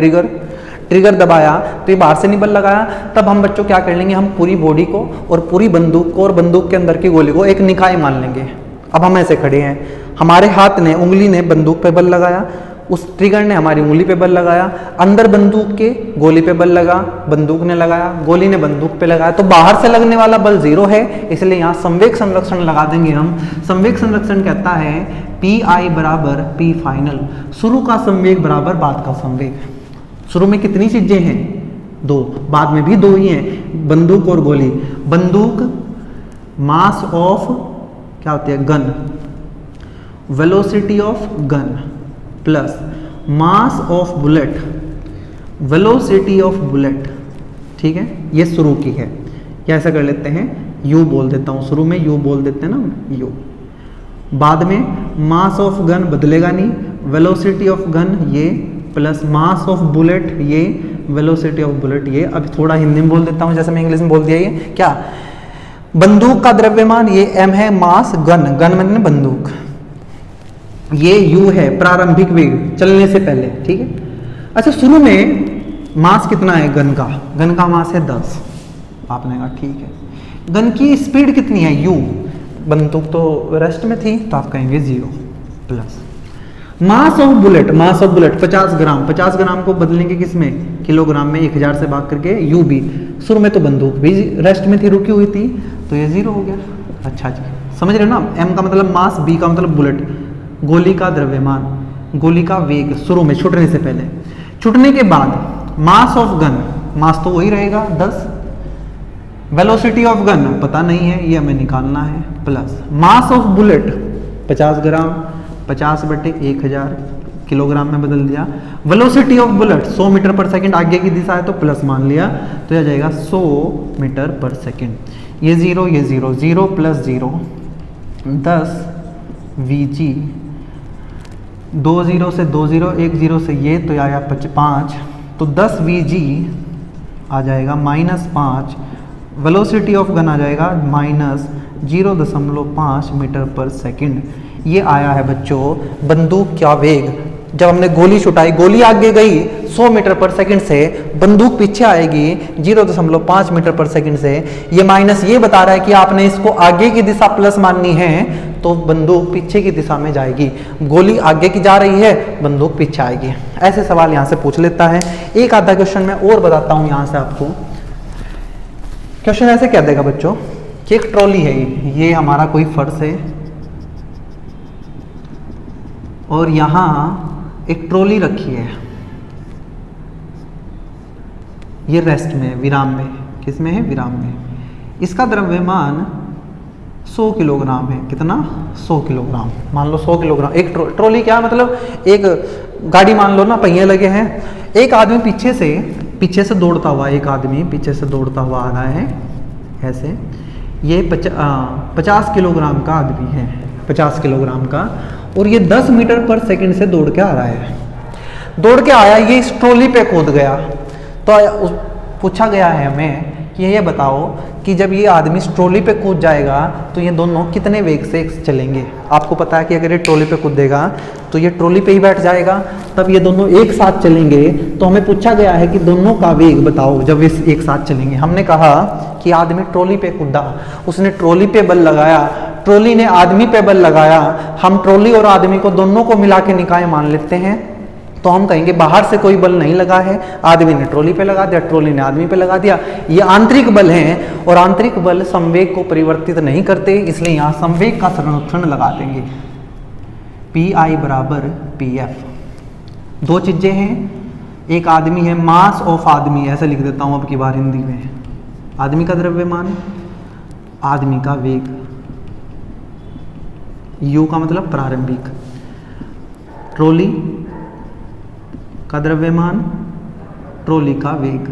A: ट्रिगर दबाया तो ये बाहर से नहीं बल लगाया। तब हम बच्चों क्या कर लेंगे, हम पूरी बॉडी को और पूरी बंदूक को और बंदूक के अंदर की गोली को एक निकाय मान लेंगे। अब हम ऐसे खड़े हैं, हमारे हाथ ने, उंगली ने बंदूक पे बल लगाया, उस ट्रिगर ने हमारी उंगली पे बल लगाया, अंदर बंदूक के गोली पे बल लगा, बंदूक ने लगाया, गोली ने बंदूक पे लगाया, तो बाहर से लगने वाला बल 0 है, इसलिए यहाँ संवेग संरक्षण लगा देंगे हम। संवेग संरक्षण कहता है Pi बराबर P फाइनल, शुरू का संवेग बराबर बाद का संवेग। शुरू में कितनी चीजें हैं? 2, बाद में भी 2 ही हैं, बंदूक और गोली। बंदूक मास ऑफ क्या होती है, gun, velocity of gun plus mass of bullet, velocity of bullet, ठीक है, ये शुरू की है, या ऐसा कर लेते हैं यू बोल देता हूँ, शुरू में यू बोल देते हैं ना यू। बाद में मास ऑफ गन बदलेगा नहीं, वेलोसिटी ऑफ गन ये प्लस मास ऑफ बुलेट ये, वेलोसिटी ऑफ बुलेट ये। अब थोड़ा हिंदी में बोल देता हूँ, जैसे मैं इंग्लिश में बोल दिया। ये क्या, बंदूक का द्रव्यमान ये m है, मास गन, गन मैंने बंदूक, ये u है प्रारंभिक वेग चलने से पहले, ठीक है। अच्छा, शुरू में मास कितना है गन का मास है 10। आपने कहा ठीक है। गन की स्पीड कितनी है u, बंदूक तो रेस्ट में थी तो आप कहेंगे 0 प्लस मास ऑफ बुलेट 50 ग्राम, 50 ग्राम को बदलेंगे किसमें, किलोग्राम में, 1000 से भाग करके u भी, शुरू में तो बंदूक भी रेस्ट में थी, रुकी हुई थी, तो ये 0 हो गया। अच्छा जी, समझ रहे हो ना, m का मतलब मास, b का मतलब बुलेट, गोली का द्रव्यमान, गोली का वेग शुरू में छूटने से पहले, छूटने के बाद मास ऑफ गन, मास तो वही रहेगा 10, वेलोसिटी ऑफ गन पता नहीं है, ये हमें निकालना है, plus mass of bullet 50 gram, 50/1000 kilogram में बदल दिया, वेलोसिटी ऑफ बुलेट 100 मीटर पर सेकंड, आगे की दिशा है तो प्लस मान लिया, तो यह जाएगा 100 मीटर पर सेकंड। ये 0 ये 0, 0 + 0 10 Vg, 2 0 से 2 0, 1 0 से ये, तो आया 5, तो 10 Vg आ जाएगा -5, वेलोसिटी ऑफ गन आ जाएगा -0.5 मीटर पर सेकंड। ये आया है बच्चों बंदूक का वेग। जब हमने गोली छुटाई, गोली आगे गई 100 मीटर पर सेकंड से, बंदूक पीछे आएगी 0.5 मीटर पर सेकंड से। ये माइनस ये बता रहा है कि आपने इसको आगे की दिशा प्लस माननी है तो बंदूक पीछे की दिशा में जाएगी, गोली आगे की जा रही है, बंदूक पीछे आएगी। ऐसे सवाल यहाँ से पूछ लेता है। एक आधा क्वेश्चन मैं और बताता हूँ यहाँ से आपको। क्वेश्चन ऐसे कह देगा बच्चों कि एक ट्रॉली है, ये हमारा कोई फर्श है और यहाँ एक ट्रॉली रखी है, ये रेस्ट में, विराम में, किस में है, विराम में। इसका द्रव्यमान 100 किलोग्राम है। कितना, 100 किलोग्राम, मान लो 100 किलोग्राम। एक ट्रॉली क्या मतलब, एक गाड़ी मान लो ना, पहिए लगे हैं, एक आदमी पीछे से दौड़ता हुआ, एक आदमी पीछे से दौड़ता हुआ आ रहा है ऐसे। ये 50 किलोग्राम का आदमी है, 50 किलोग्राम का, और ये 10 मीटर पर सेकंड से दौड़ के आ रहा है। दौड़ के आया, ये इस ट्रॉली पे कूद गया, तो पूछा गया है हमें कि ये बताओ कि जब ये आदमी इस ट्रॉली पे कूद जाएगा तो ये दोनों कितने वेग से चलेंगे। आपको पता है कि अगर ये ट्रॉली पे कूदेगा तो ये ट्रॉली पे ही बैठ जाएगा, तब ये दोनों एक साथ चलेंगे। तो हमें पूछा गया है कि दोनों का वेग बताओ जब इस एक साथ चलेंगे। हमने कहा कि आदमी ट्रॉली पे कूदा, उसने ट्रॉली पे बल लगाया, ट्रॉली ने आदमी पे बल लगाया। हम ट्रॉली और आदमी को दोनों को मिला के निकाय मान लेते हैं, तो हम कहेंगे बाहर से कोई बल नहीं लगा है, आदमी ने ट्रॉली पे लगा दिया, ट्रॉली ने आदमी पे लगा दिया। ये आंतरिक बल हैं और आंतरिक बल संवेग को परिवर्तित नहीं करते, इसलिए यहाँ संवेग का संरक्षण लगा देंगे। PI = PF। दो चीजें हैं, एक आदमी है, मास ऑफ आदमी, ऐसे लिख देता हूं अब की बार हिंदी में, आदमी का द्रव्यमान, आदमी का वेग, U का मतलब प्रारंभिक, ट्रॉली का द्रव्यमान, ट्रॉली का वेग।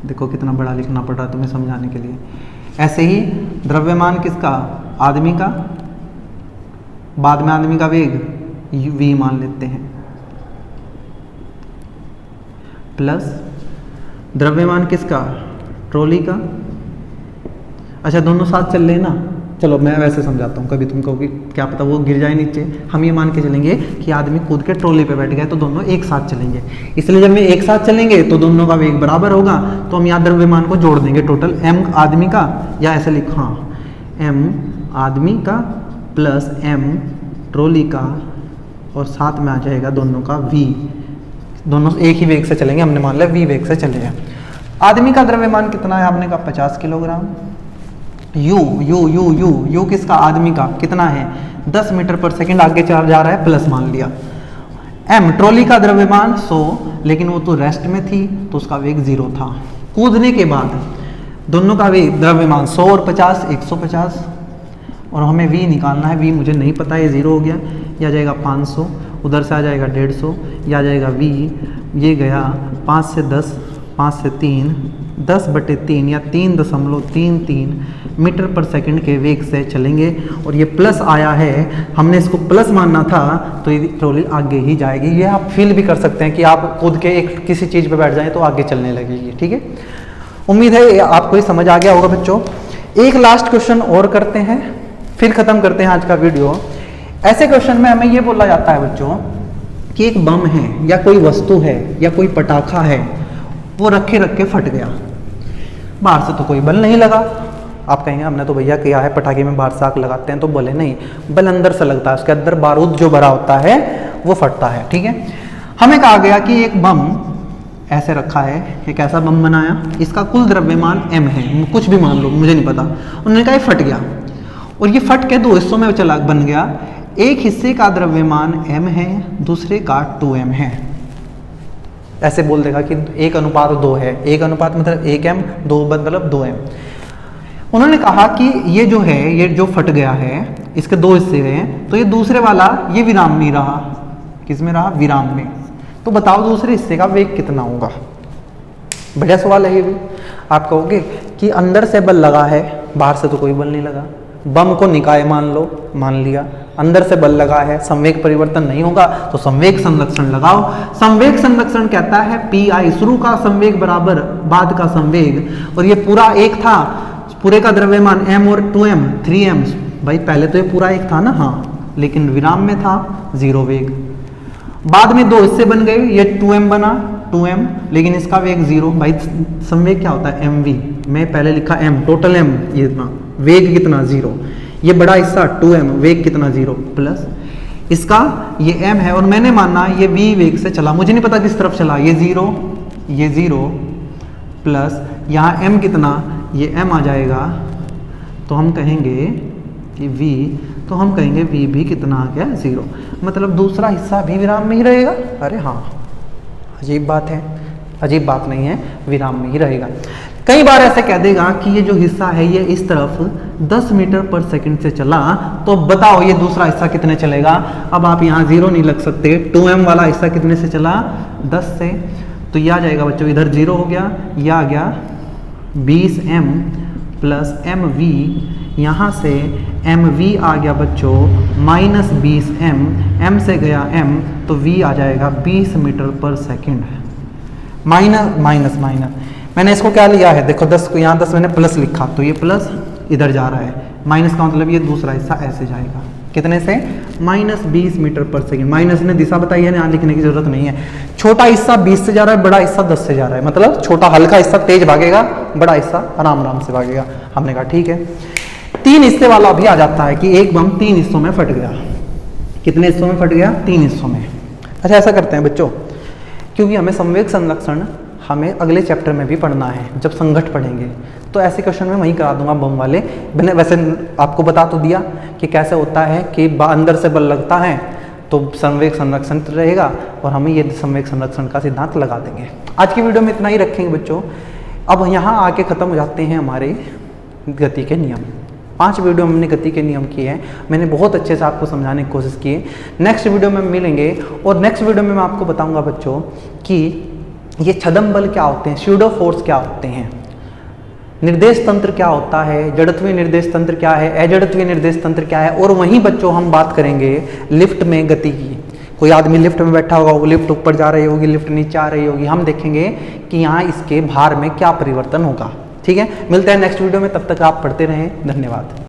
A: देखो कितना बड़ा लिखना पड़ रहा है तुम्हें समझाने के लिए। ऐसे ही द्रव्यमान किसका, आदमी का, बाद में आदमी का वेग V मान लेते हैं, प्लस द्रव्यमान किसका, ट्रॉली का। अच्छा दोनों साथ चल रहे ना, चलो मैं वैसे समझाता हूँ, कभी तुम कहोगे क्या पता वो गिर जाए नीचे। हम ये मान के चलेंगे कि आदमी कूद के ट्रॉली पे बैठ गया तो दोनों एक साथ चलेंगे, इसलिए जब में एक साथ चलेंगे तो दोनों का वेग बराबर होगा, तो हम यहाँ द्रव्यमान को जोड़ देंगे टोटल, M आदमी का, या ऐसे लिखो हाँ, M आदमी का प्लस M ट्रॉली का, और साथ में आ जाएगा दोनों का V। दोनों एक ही वेग से चलेंगे, हमने मान लिया V वेग से चलेगा। आदमी का द्रव्यमान कितना है, आपने कहा 50 किलोग्राम। U किसका, आदमी का, कितना है, 10 मीटर पर सेकंड आगे जा रहा है, प्लस मान लिया। M ट्रॉली का द्रव्यमान 100, लेकिन वो तो रेस्ट में थी तो उसका वेग 0 था। कूदने के बाद दोनों का वेग, द्रव्यमान 100 और 50, 150, और हमें V निकालना है। V मुझे नहीं पता, ये 0 हो गया, यह आ जाएगा 500, उधर से आ जाएगा 150, यह आ जाएगा V, ये गया 5 से 10, 5 से 3, 10/3 या 3.33 मीटर पर सेकंड के वेग से चलेंगे। और ये प्लस आया है, हमने इसको प्लस मानना था, तो ये ट्रॉली आगे ही जाएगी। ये आप फील भी कर सकते हैं कि आप कूद के एक किसी चीज़ पे बैठ जाएं तो आगे चलने लगेगी। ठीक है, उम्मीद है आपको ये समझ आ गया होगा बच्चों। एक लास्ट क्वेश्चन और करते हैं, फिर ख़त्म करते हैं आज का वीडियो। ऐसे क्वेश्चन में हमें ये बोला जाता है बच्चों कि एक बम है या कोई वस्तु है या कोई पटाखा है, वो रखे रख के फट गया, बाहर से तो कोई बल नहीं लगा। आप कहेंगे हमने तो भैया किया है, पटाखे में बाहर से आग लगाते हैं, तो बोले नहीं, बल अंदर से लगता है, उसके अंदर बारूद जो भरा होता है वो फटता है। ठीक है, हमें कहा गया कि एक बम ऐसे रखा है, एक ऐसा बम बनाया, इसका कुल द्रव्यमान m है, कुछ भी मान लो, मुझे नहीं पता। उन्होंने कहा ये फट गया और ये फट के 2 हिस्सों में चला बन गया। एक हिस्से का द्रव्यमान m है, दूसरे का 2m है। ऐसे बोल देगा कि 1:2 है, 1 मतलब 1m, 2 मतलब 2m। उन्होंने कहा कि ये जो है, ये जो फट गया है, इसके 2 हिस्से हैं, तो ये दूसरे वाला ये विराम में रहा। किस में रहा? विराम में। तो बताओ दूसरे हिस्से का वेग कितना होगा? बढ़िया सवाल है ये भी। आप कहोगे कि अंदर से बल लगा है, बाहर से तो कोई बल नहीं लगा। बम को निकाय मान लो, मान लिया, अंदर से बल लगा है, संवेग परिवर्तन नहीं होगा, तो संवेग संरक्षण लगाओ। संवेग संरक्षण कहता है PI, शुरू का संवेग बराबर बाद का संवेग, और ये पूरा एक था, पूरे का द्रव्यमान m और 2m 3m। भाई पहले तो ये पूरा एक था ना, हाँ, लेकिन विराम में था 0 वेग। बाद में 2 हिस्से बन गए, ये 2m बना, 2m, लेकिन इसका वेग 0। भाई संवेग क्या होता है? mv। मैं पहले लिखा m, टोटल m, ये इतना, वेग कितना? 0। ये बड़ा हिस्सा 2m, वेग कितना? 0, प्लस इसका ये m है, और मैंने माना ये v वेग से चला, मुझे नहीं पता किस तरफ चला, ये 0 प्लस यहाँ m कितना, ये m आ जाएगा, तो हम कहेंगे कि v, तो हम कहेंगे v भी कितना आ गया? 0। मतलब दूसरा हिस्सा भी विराम में ही रहेगा। अरे हाँ, अजीब बात है, अजीब बात नहीं है, विराम में ही रहेगा। कई बार ऐसे कह देगा कि ये जो हिस्सा है ये इस तरफ 10 मीटर पर सेकंड से चला, तो बताओ ये दूसरा हिस्सा कितने चलेगा? अब आप यहाँ 0 नहीं लग सकते, 2m वाला हिस्सा कितने से चला? 10 से, तो यह आ जाएगा बच्चों, इधर 0 हो गया, यह आ गया 20m प्लस mv, यहाँ से mv आ गया बच्चों माइनस 20m, m से गया m, तो v आ जाएगा 20 मीटर पर सेकंड। माइनस मैंने इसको क्या लिया है? देखो 10 को यहाँ 10 मैंने प्लस लिखा, तो ये प्लस इधर जा रहा है, माइनस का मतलब ये दूसरा हिस्सा ऐसे जाएगा, कितने से? माइनस 20 मीटर पर सेकंड। माइनस ने दिशा बताई है, यहाँ लिखने की जरूरत नहीं है। छोटा हिस्सा 20 से जा रहा है, बड़ा हिस्सा 10 से जा रहा है, मतलब छोटा हल्का हिस्सा तेज भागेगा, बड़ा हिस्सा आराम से भागेगा। हमने कहा ठीक है। 3 हिस्से वाला भी आ जाता है कि एक बम 3 हिस्सों में फट गया। कितने हिस्सों में फट गया? 3 हिस्सों में। अच्छा, ऐसा करते हैं बच्चों, क्योंकि हमें संवेग संरक्षण हमें अगले चैप्टर में भी पढ़ना है, जब संघट पढ़ेंगे, तो ऐसे क्वेश्चन मैं वहीं करा दूंगा बम वाले। मैंने वैसे आपको बता तो दिया कि कैसे होता है कि अंदर से बल लगता है तो संवेग संरक्षण रहेगा, और हम ये संवेग संरक्षण का सिद्धांत लगा देंगे। आज की वीडियो में इतना ही रखेंगे बच्चों। अब यहाँ आके ख़त्म हो जाते हैं हमारे गति के नियम। 5 वीडियो हमने गति के नियम किए हैं, मैंने बहुत अच्छे से आपको समझाने की कोशिश की है। नेक्स्ट वीडियो में मिलेंगे, और नेक्स्ट वीडियो में मैं आपको बताऊंगा बच्चों कि ये छदम बल क्या होते हैं, स्यूडो फोर्स क्या होते हैं, निर्देश तंत्र क्या होता है, जड़त्वीय निर्देश तंत्र क्या है, अजड़त्वीय निर्देश तंत्र क्या है, और वहीं बच्चों हम बात करेंगे लिफ्ट में गति की। कोई आदमी लिफ्ट में बैठा होगा, वो लिफ्ट ऊपर जा रही होगी, लिफ्ट नीचे आ रही होगी, हम देखेंगे कि यहाँ इसके भार में क्या परिवर्तन होगा। ठीक है, मिलते हैं नेक्स्ट वीडियो में, तब तक आप पढ़ते रहें। धन्यवाद।